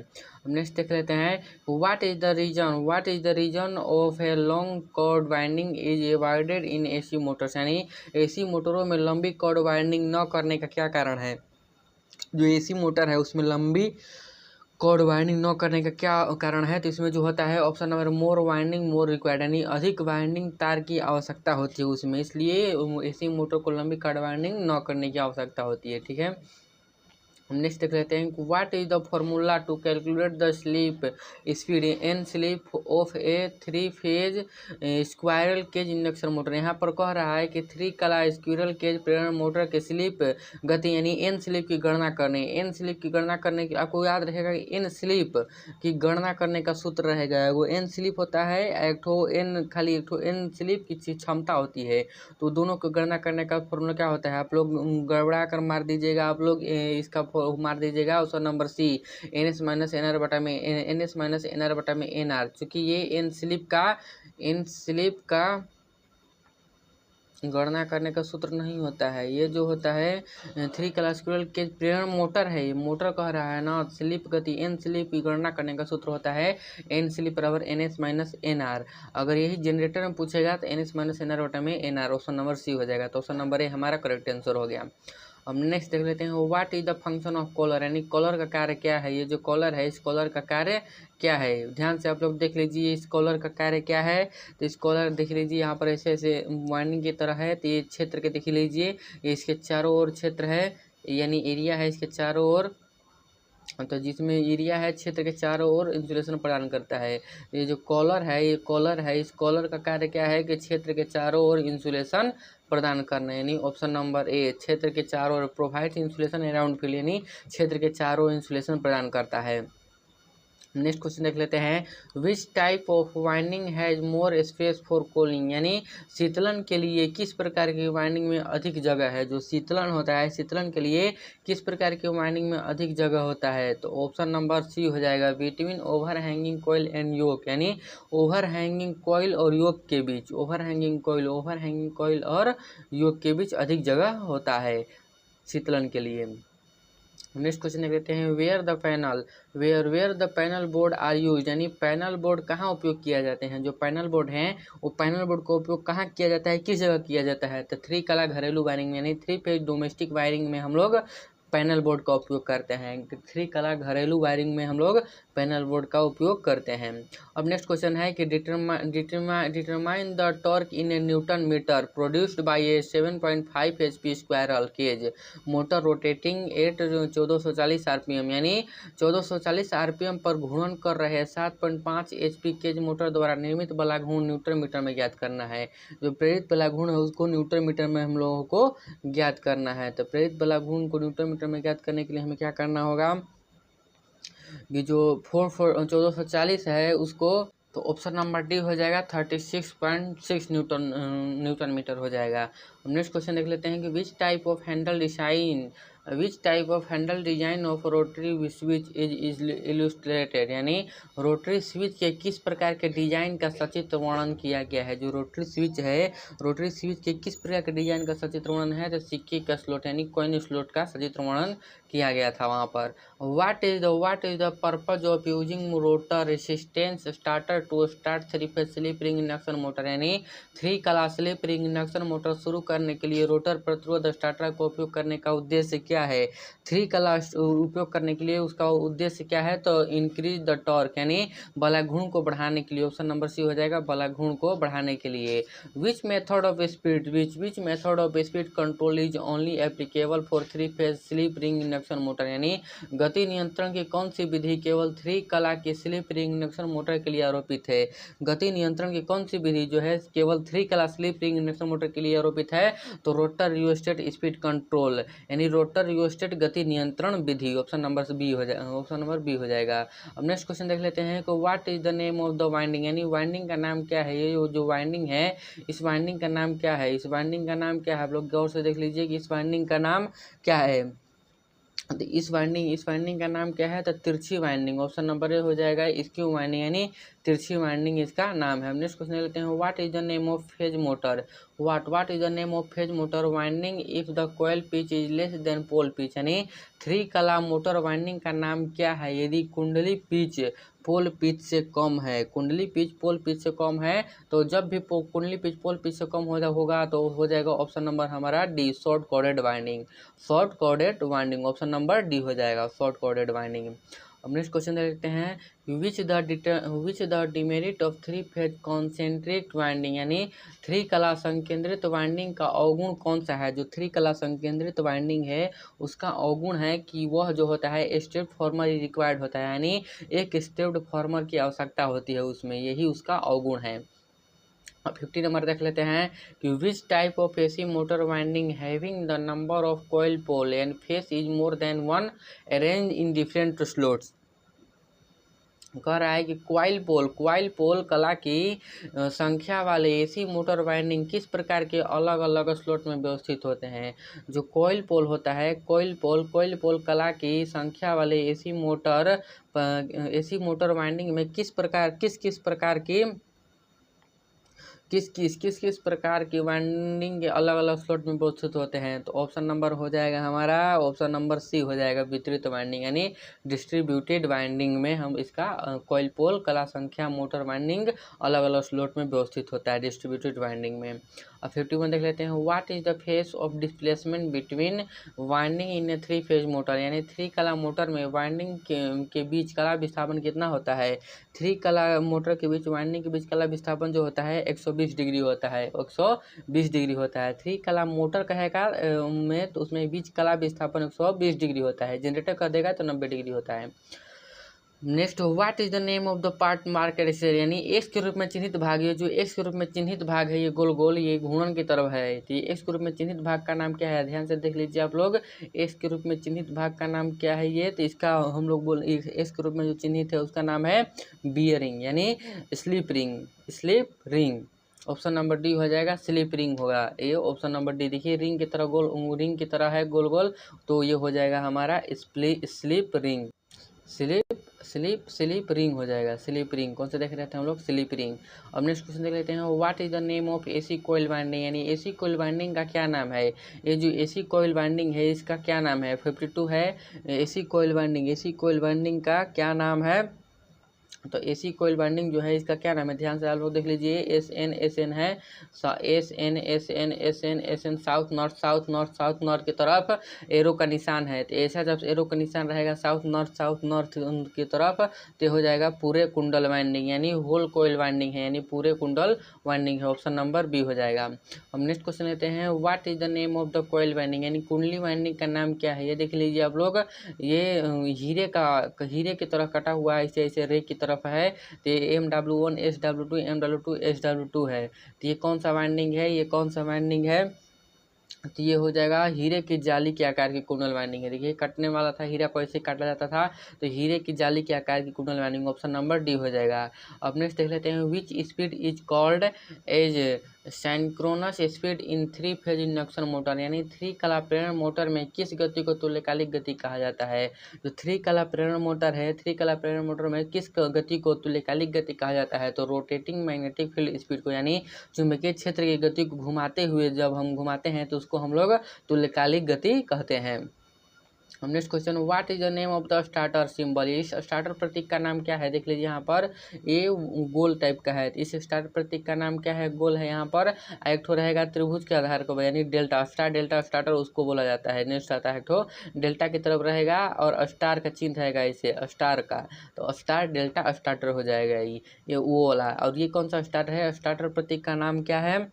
नेक्स्ट देख लेते हैं what is the reason of a long cord winding is avoided in AC motors, यानी एसी मोटरों में लंबी कॉर्ड वाइंडिंग न करने का क्या कारण है। जो एसी मोटर है उसमें लंबी कॉर्ड वाइंडिंग न करने का क्या कारण है। तो इसमें जो होता है ऑप्शन नंबर मोर वाइंडिंग मोर रिक्वायर्ड, यानी अधिक वाइंडिंग तार की आवश्यकता होती है उसमें, इसलिए एसी मोटर को लंबी कॉर्ड वाइंडिंग न करने की आवश्यकता होती है। ठीक है, नेक्स्ट देख लेते हैं what is the formula to calculate the slip speed N slip of a three phase squirrel cage induction motor. यहाँ पर कह रहा है कि 3 कला स्क्वायरल केज प्रेरण मोटर के स्लिप गति यानी एन स्लिप की गणना करने। एन स्लिप की गणना करने की आपको याद रहेगा कि एन स्लिप की गणना करने का सूत्र रहेगा, वो एन स्लिप होता है एक ठो एन स्लिप की क्षमता होती है। तो दोनों को गणना करने का फॉर्मूला क्या होता है, आप लोग गड़बड़ा कर मार दीजिएगा, आप लोग इसका मार दीजिएगा option number C, NS minus NR बटा में एनआर, चूँकि ये एन स्लिप का गणना करने का सूत्र नहीं होता है। ये जो होता है 3 कला स्क्वायरल केज प्रेरण मोटर है, ये मोटर कह रहा है ना, स्लिप गति एन स्लिप की गणना करने का सूत्र होता है एन स्लिप बराबर एनएस माइनस एनआर। अगर यही जनरेटर में पूछेगा तो एनएस माइनस एनआर बटा में एनआर, ऑप्शन नंबर सी हो जाएगा। तो ऑप्शन नंबर ए हमारा करेक्ट आंसर हो गया। अब नेक्स्ट देख लेते हैं what is the function of collar, यानी कॉलर का कार्य क्या है। ये जो कॉलर है इस कॉलर का कार्य क्या है, ध्यान से आप लोग देख लीजिए इस कॉलर का कार्य क्या है। तो इस कॉलर देख लीजिए यहाँ पर ऐसे ऐसे वाइंडिंग की तरह है, तो ये क्षेत्र के देख लीजिए, ये इसके चारों ओर क्षेत्र है, यानी एरिया है इसके चारों ओर, तो जिसमें एरिया है क्षेत्र के चारों ओर इंसुलेशन प्रदान करता है। ये जो कॉलर है, ये कॉलर है, इस कॉलर का कार्य क्या है कि क्षेत्र के चारों ओर इंसुलेशन प्रदान करना, यानी ऑप्शन नंबर ए, क्षेत्र के चारों ओर प्रोवाइड इंसुलेशन अराउंड फील्ड, यानी क्षेत्र के चारों ओर इंसुलेशन प्रदान करता है। नेक्स्ट क्वेश्चन देख लेते हैं which type of winding has more space for cooling, यानी शीतलन के लिए किस प्रकार की वाइंडिंग में अधिक जगह है। जो शीतलन होता है, शीतलन के लिए किस प्रकार की वाइंडिंग में अधिक जगह होता है। तो ऑप्शन नंबर सी हो जाएगा between overhanging coil and yoke, यानी ओवर हैंगिंग कॉइल और योक के बीच, ओवर हैंगिंग कॉइल और योक के बीच अधिक जगह होता है शीतलन के लिए। नेक्स्ट क्वेश्चन देख लेते हैं where the panel board are use, यानी पैनल बोर्ड कहाँ उपयोग किया जाते हैं। जो पैनल बोर्ड हैं वो पैनल बोर्ड का उपयोग कहाँ किया जाता है, किस जगह किया जाता है। तो 3 कला घरेलू वायरिंग में, यानी 3-फेज डोमेस्टिक वायरिंग में हम लोग पैनल बोर्ड का उपयोग करते हैं। 3 कला घरेलू वायरिंग में हम लोग पैनल बोर्ड का उपयोग करते हैं। अब नेक्स्ट क्वेश्चन है कि determine the torque in a newton meter produced by a 7.5 HP squirrel cage motor rotating at 1440 RPM, यानी 1440 RPM पर घूर्णन कर रहे 7.5 HP केज मोटर द्वारा निर्मित बला घूर्ण न्यूटन मीटर में ज्ञात करना है। जो प्रेरित बला घूर्ण है उसको न्यूटन मीटर में हम लोगों को ज्ञात करना है। तो प्रेरित बला घूर्ण को न्यूटन मीटर में ज्ञात करने के लिए हमें क्या करना होगा कि जो 1440 है उसको, तो ऑप्शन नंबर डी हो जाएगा 36.6 न्यूटन मीटर हो जाएगा। नेक्स्ट क्वेश्चन देख लेते हैं कि which type of Henle design of rotary switch is illustrated, यानी रोटरी स्विच के किस प्रकार के डिजाइन का सचित्र वर्णन किया गया है। जो रोटरी स्विच है, रोटरी स्विच के किस प्रकार के डिजाइन का सचित्र वर्णन है। तो सिक्के का स्लॉट यानी कॉइन स्लॉट का सचित्र वर्णन किया गया था वहाँ पर। What is the purpose of using rotor resistance starter to start three phase slip ring induction motor, यानी 3 कला स्लिप रिंग इंडक्शन मोटर शुरू करने के लिए रोटर प्रतिरोध स्टार्टर का उपयोग करने का उद्देश्य क्या है। 3 कला उपयोग करने के लिए उसका उद्देश्य क्या है। तो इंक्रीज द टॉर्क, यानी बला घूर्ण को बढ़ाने के लिए, ऑप्शन नंबर सी हो जाएगा बला घूर्ण को बढ़ाने के लिए। Which method of speed control is only applicable for three phase slip ring induction motor, यानी गति नियंत्रण की कौन सी विधि केवल 3 कला की स्लिप रिंग इंडक्शन मोटर के लिए आरोपित है। गति नियंत्रण की कौन सी विधि जो है केवल 3 कला स्लिप रिंग इंडक्शन मोटर के लिए आरोपित है। तो रोटर रियोस्टेट स्पीड कंट्रोल, यानी रोटर रियोस्टेट गति नियंत्रण विधि, ऑप्शन नंबर बी हो जाएगा, ऑप्शन नंबर बी हो जाएगा। अब नेक्स्ट क्वेश्चन देख लेते हैं कि what is the name of the winding, यानी वाइंडिंग का नाम क्या है। ये जो वाइंडिंग है इस वाइंडिंग का नाम क्या है, इस वाइंडिंग का नाम क्या है, आप लोग गौर से देख लीजिए कि इस वाइंडिंग का नाम क्या है। तो इस वाइंडिंग का नाम क्या है, तो तिरछी वाइंडिंग, ऑप्शन नंबर ए हो जाएगा। स्क्यू वाइंडिंग यानी तिरछी वाइंडिंग इसका नाम है। हम नेक्स्ट क्वेश्चन लेते हैं what is the name of phase motor, what is the name of phase motor winding if the coil pitch is less than pole pitch, यानी थ्री कला मोटर वाइंडिंग का नाम क्या है यदि कुंडली पिच पोल पिच से कम है। कुंडली पिच पोल पिच से कम है तो जब भी कुंडली पिच पोल पिच से कम होगा तो हो जाएगा ऑप्शन नंबर हमारा D, short corded winding, short corded winding, option number D हो जाएगा शॉर्ट कॉर्डेड वाइंडिंग। अब नेक्स्ट क्वेश्चन देखते हैं which the demerit of three phase concentric winding, यानी थ्री कला संकेंद्रित वाइंडिंग का अवगुण कौन सा है। जो थ्री कला संकेंद्रित वाइंडिंग है उसका अवगुण है कि वह जो होता है स्टेप्ड फॉर्मर रिक्वायर्ड होता है, यानी एक स्टेप्ड फॉर्मर की आवश्यकता होती है उसमें, यही उसका अवगुण है। 50 नंबर देख लेते हैं कि which type of AC motor winding having the number of coil pole and phase is more than one arrange in different slots. कह रहा है कि क्वाइल पोल कला की संख्या वाले एसी मोटर वाइंडिंग किस प्रकार के अलग अलग स्लॉट में व्यवस्थित होते हैं। जो कॉइल पोल होता है, कॉइल पोल कला की संख्या वाले एसी मोटर वाइंडिंग में किस प्रकार की वाइंडिंग के अलग अलग स्लॉट में व्यवस्थित होते हैं। तो ऑप्शन नंबर हो जाएगा हमारा, ऑप्शन नंबर सी हो जाएगा वितरित वाइंडिंग, यानी डिस्ट्रीब्यूटेड वाइंडिंग में हम इसका कॉइल पोल कला संख्या मोटर वाइंडिंग अलग अलग स्लॉट में व्यवस्थित होता है डिस्ट्रीब्यूटेड वाइंडिंग में। अब 51 देख लेते हैं what is the face of displacement between winding in A three phase motor, यानी थ्री कला मोटर में वाइंडिंग के बीच कला विस्थापन कितना होता है। थ्री कला मोटर के बीच वाइंडिंग के बीच कला विस्थापन जो होता है 120 डिग्री होता है, 120 डिग्री होता है। थ्री कला मोटर कहेगा में तो उसमें बीच कला विस्थापन 120 डिग्री होता है, जनरेटर कर देगा तो 90 डिग्री होता है। Next what is the name of the part market share, यानी एक्स के रूप में चिन्हित भाग, ये जो एक्स के रूप में चिन्हित भाग है ये गोल गोल ये घूर्णन की तरफ है, तो ये एक्स के रूप में चिन्हित भाग का नाम क्या है, ध्यान से देख लीजिए आप लोग। एक्स के रूप में चिन्हित भाग का नाम क्या है ये, तो इसका हम लोग एक्स के रूप में जो चिन्हित है उसका नाम है बियरिंग, यानी slip ring, option number D हो जाएगा, स्लिप रिंग होगा ये, ऑप्शन नंबर डी। देखिए रिंग की तरह गोल, रिंग की तरह है गोल गोल, तो ये हो जाएगा हमारा स्लिप रिंग, स्लिप रिंग हो जाएगा, स्लिप रिंग। कौन से देख रहे थे हम लोग, स्लिप रिंग। अब नेक्स्ट क्वेश्चन देख लेते हैं what is the name of AC coil winding, यानी एसी कॉइल वाइंडिंग का क्या नाम है। ये जो एसी कॉइल वाइंडिंग है इसका क्या नाम है। 52 है एसी कॉइल वाइंडिंग का क्या नाम है। तो एसी कॉइल वाइंडिंग जो है इसका क्या नाम है, ध्यान से आप लोग देख लीजिए। एस एन है, एस एन साउथ नॉर्थ की तरफ एरो का निशान है। तो ऐसा जब एरो का निशान रहेगा साउथ नॉर्थ की तरफ तो हो जाएगा पूरे कुंडल वाइंडिंग, यानी होल कॉइल वाइंडिंग है, यानी पूरे कुंडल वाइंडिंग है, ऑप्शन नंबर बी हो जाएगा। हम नेक्स्ट क्वेश्चन लेते हैं what is the name of the coil winding, यानी कुंडली वाइंडिंग का नाम क्या है। ये देख लीजिए आप लोग, ये हीरे की तरह कटा हुआ है, ऐसे रे की तरफ है। तो MW1 SW2 MW2 SW2 है। तो ये कौन सा वाइंडिंग है, तो ये हो जाएगा हीरे की जाली के आकार की कुंडल वाइंडिंग है। देखिए कटने वाला था, हीरा को ऐसे काटा जाता था, तो हीरे की जाली के आकार की कुंडल वाइंडिंग, ऑप्शन नंबर डी हो जाएगा। अब नेक्स्ट देख लेते हैं which speed is called as synchronous speed in three phase induction motor, यानी थ्री कला प्रेरण मोटर में किस गति को तुल्यकालिक गति कहा जाता है। जो थ्री कला प्रेरण मोटर में किस गति को तुल्यकालिक गति कहा जाता है। तो रोटेटिंग मैग्नेटिक फील्ड स्पीड को, यानी चुंबकीय क्षेत्र की गति को घुमाते हुए जब हम घुमाते हैं तो उसको हम लोग तुल्यकालिक गति कहते हैं। हम next question what is the name of the starter symbol, इस स्टार्टर प्रतीक का नाम क्या है। देख लीजिए यहाँ पर ये गोल टाइप का है, इस स्टार्टर प्रतीक का नाम क्या है, गोल है यहाँ पर। एक ठो रहेगा त्रिभुज के आधार को, यानी डेल्टा स्टार्टर उसको बोला जाता है। नेक्स्ट आता है ठो डेल्टा की तरफ रहेगा और स्टार का चिन्ह रहेगा इसे स्टार का, तो स्टार डेल्टा स्टार्टर हो जाएगा ये वो वाला। और ये कौन सा स्टार्टर है, स्टार्टर प्रतीक का नाम क्या है,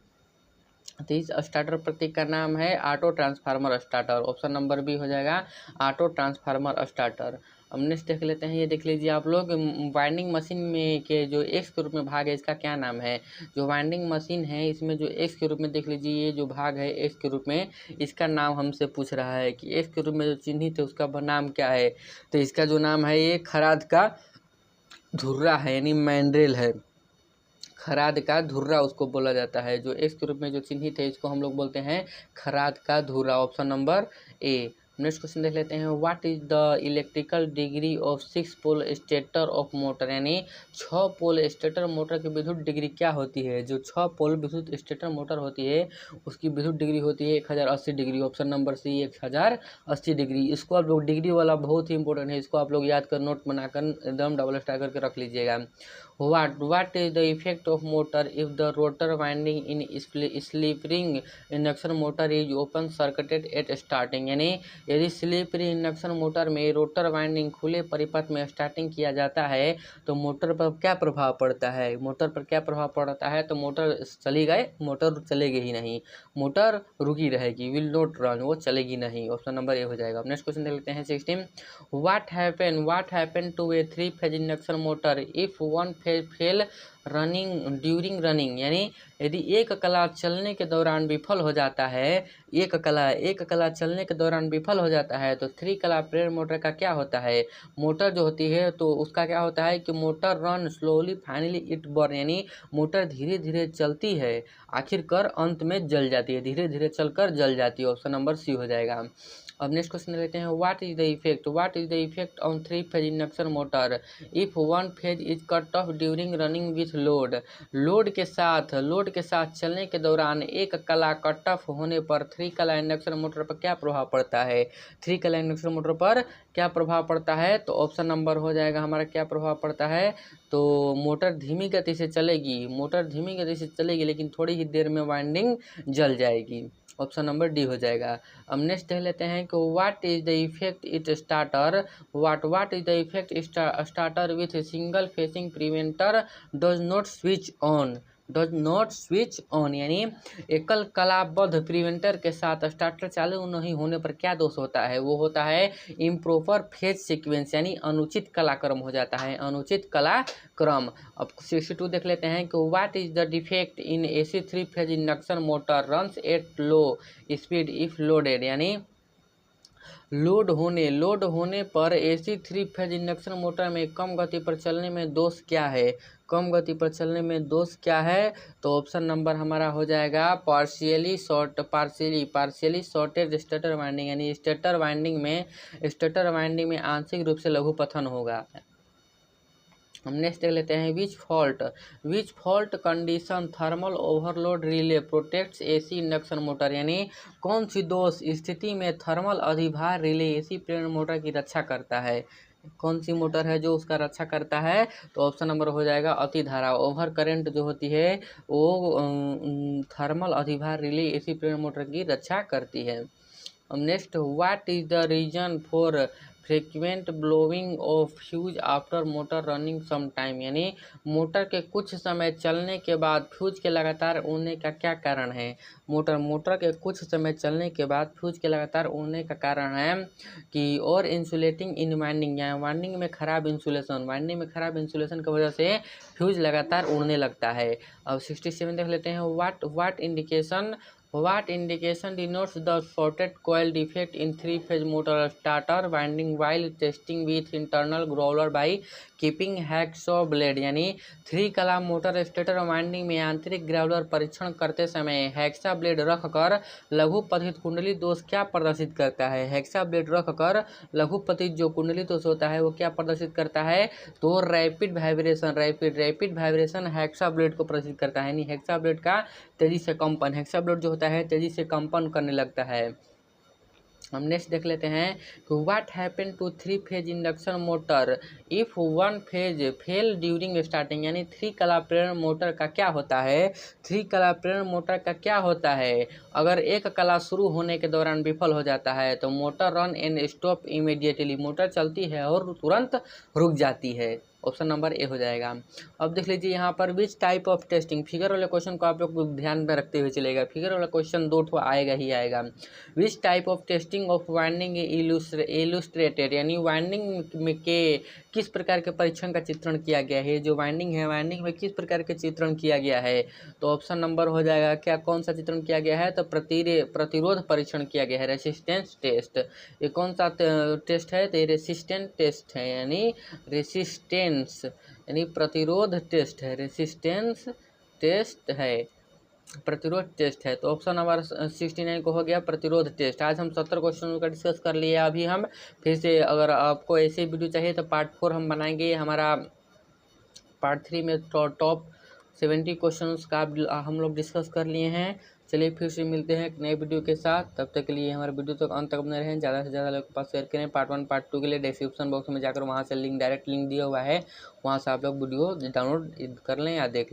तो इस स्टार्टर प्रतीक का नाम है auto transformer starter. Option number B हो जाएगा ऑटो ट्रांसफार्मर स्टार्टर। अब नेक्स्ट देख लेते हैं, ये देख लीजिए आप लोग, वाइंडिंग मशीन में के जो एक्स के रूप में भाग है इसका क्या नाम है। जो वाइंडिंग मशीन है इसमें जो एक्स के रूप में देख लीजिए, ये जो भाग है एक्स के रूप में, इसका नाम हमसे पूछ रहा है कि एक्स के रूप में जो चिन्हित है उसका नाम क्या है। तो इसका जो नाम है ये खराद का धुर्रा है, यानी मैंड्रेल है। खराद का धुर्रा उसको बोला जाता है। जो एक्स के रूप में जो चिन्हित है इसको हम लोग बोलते हैं खराद का धुर्रा। Option number A. Next question देख लेते हैं, what is the electrical degree of 6 pole stator of motor, यानी 6 पोल स्टेटर मोटर की विद्युत डिग्री क्या होती है। जो 6 पोल विद्युत स्टेटर मोटर होती है उसकी विद्युत डिग्री होती है 1080 degree. Option number C 1080 degree. इसको आप लोग, डिग्री वाला बहुत ही इंपॉर्टेंट है, इसको आप लोग याद कर नोट बनाकर एकदम डबल स्टार करके रख लीजिएगा। What is the effect of motor if the rotor winding in slip ring induction motor is open circuited at starting, यानी यदि स्लिप रिंग इंडक्शन मोटर में रोटर वाइंडिंग खुले परिपथ में स्टार्टिंग किया जाता है तो मोटर पर क्या प्रभाव पड़ता है। मोटर पर क्या प्रभाव पड़ता है, तो मोटर चली गए, मोटर चलेगी ही नहीं, मोटर रुकी रहेगी, विल नॉट रन, वो चलेगी नहीं। ऑप्शन नंबर ए हो जाएगा। नेक्स्ट क्वेश्चन देख लेते हैं 16, what happen to a 3 phase induction motor if one phase fail running during running, यानी यदि एक कला चलने के दौरान विफल हो जाता है, एक कला चलने के दौरान विफल हो जाता है तो 3 कला प्रेरण मोटर का क्या होता है। मोटर जो होती है तो उसका क्या होता है कि motor run slowly finally it burn, यानी मोटर धीरे धीरे चलती है, आखिरकार अंत में जल जाती है, धीरे धीरे चलकर जल जाती है। ऑप्शन नंबर सी हो जाएगा। अब नेक्स्ट क्वेश्चन लेते हैं, what is the effect on 3 phase induction motor if one phase is cut off during running with load, load के साथ चलने के दौरान एक कला कट ऑफ होने पर 3 कला इंडक्शन मोटर पर क्या प्रभाव पड़ता है। 3 कला इंडक्शन मोटर पर क्या प्रभाव पड़ता है, तो ऑप्शन नंबर हो जाएगा हमारा क्या प्रभाव पड़ता है, तो मोटर धीमी गति से चलेगी, लेकिन थोड़ी ही देर में वाइंडिंग जल जाएगी। ऑप्शन नंबर डी हो जाएगा। अब नेक्स्ट देख लेते हैं कि what is the effect it starter with single facing preventer does not switch on, यानी एकल कलाबद्ध प्रिवेंटर के साथ स्टार्टर चालू नहीं होने पर क्या दोष होता है। वो होता है इम्प्रॉपर फेज सीक्वेंस, यानी अनुचित कलाक्रम हो जाता है, अनुचित कलाक्रम। अब 62 देख लेते हैं कि what is the defect in AC 3 phase induction motor runs at low speed if loaded, यानी लोड होने पर AC 3 फेज इंडक्शन मोटर में कम गति पर चलने में दोष क्या है। तो ऑप्शन नंबर हमारा हो जाएगा पार्शियली शॉर्टेड स्टेटर वाइंडिंग, यानी स्टेटर वाइंडिंग में आंशिक रूप से लघुपथन होगा। हम नेक्स्ट देख लेते हैं, which fault condition thermal overload relay protects AC induction motor, यानी कौन सी दोष स्थिति में थर्मल अधिभार रिले AC प्रेरण मोटर की रक्षा करता है। कौन सी मोटर है जो उसका रक्षा करता है, तो ऑप्शन नंबर हो जाएगा अति धारा, ओवर करंट जो होती है वो थर्मल अधिभार रिले AC प्रेरण मोटर की रक्षा करती है। अब next, what is the reason for frequent blowing of fuse after motor running some time, यानी मोटर के कुछ समय चलने के बाद फ्यूज के लगातार उड़ने का क्या कारण है। मोटर के कुछ समय चलने के बाद फ्यूज के लगातार उड़ने का कारण है कि और इंसुलेटिंग इन वाइंडिंग, या वाइंडिंग में खराब इंसुलेशन की वजह से फ्यूज लगातार उड़ने लगता है। अब 67 देख लेते हैं, What indication denotes the shorted coil defect in 3-phase motor starter winding while testing with internal growler by keeping hacksaw blade, यानी 3 कला मोटर स्टेटर वाइंडिंग में आंतरिक ग्राउलर परीक्षण करते समय हैक्सा ब्लेड रखकर लघुपथित कुंडली दोष क्या प्रदर्शित करता है। हैक्सा ब्लेड रखकर लघुपथित जो कुंडली दोष होता है वो क्या प्रदर्शित करता है, तो रैपिड वाइब्रेशन हैक्सा ब्लेड को प्रदर्शित करता है, यानी हैक्सा ब्लेड का तेजी से कंपन, हैक्सा ब्लेड जो होता है तेजी से कंपन करने लगता है। हम नेक्स्ट देख लेते हैं कि what happen to 3 phase induction motor if 1 phase fail during starting, यानी 3 कला प्रेरण मोटर का क्या होता है, 3 कला प्रेरण मोटर का क्या होता है अगर एक कला शुरू होने के दौरान विफल हो जाता है तो motor run and stop immediately, motor चलती है और तुरंत रुक जाती है। ऑप्शन नंबर ए हो जाएगा। अब देख लीजिए यहाँ पर which type of testing, figure वाले क्वेश्चन को आप लोग ध्यान में रखते हुए चलेगा, फिगर वाला क्वेश्चन 2 ठो आएगा ही आएगा। विच type of testing of winding illustrated, यानी वाइंडिंग में के किस प्रकार के परीक्षण का चित्रण किया गया है, जो वाइंडिंग है वाइंडिंग में किस प्रकार के चित्रण किया गया है। तो ऑप्शन नंबर हो जाएगा क्या, कौन सा चित्रण किया गया है, तो प्रतिरोध परीक्षण किया गया है, रेसिस्टेंस टेस्ट। ये कौन सा टेस्ट है, तो ये रेसिस्टेंट टेस्ट है, यानी प्रतिरोध टेस्ट है, रेसिस्टेंस टेस्ट है, प्रतिरोध टेस्ट है। तो ऑप्शन नंबर 69 को हो गया प्रतिरोध टेस्ट। आज हम 70 क्वेश्चन का डिस्कस कर लिए। अभी हम फिर से, अगर आपको ऐसे वीडियो चाहिए तो पार्ट 4 हम बनाएंगे। हमारा पार्ट 3 में टॉप 70 क्वेश्चंस का हम लोग डिस्कस कर लिए हैं। चलिए फिर से मिलते हैं एक नए वीडियो के साथ, तब तक के लिए हमारे वीडियो तक अंत तक बने रहें, ज़्यादा से ज़्यादा लोगों के पास शेयर करें। पार्ट 1 पार्ट 2 के लिए डिस्क्रिप्शन बॉक्स में जाकर वहाँ से डायरेक्ट लिंक दिया हुआ है, वहाँ से आप लोग वीडियो डाउनलोड कर लें या देख लें।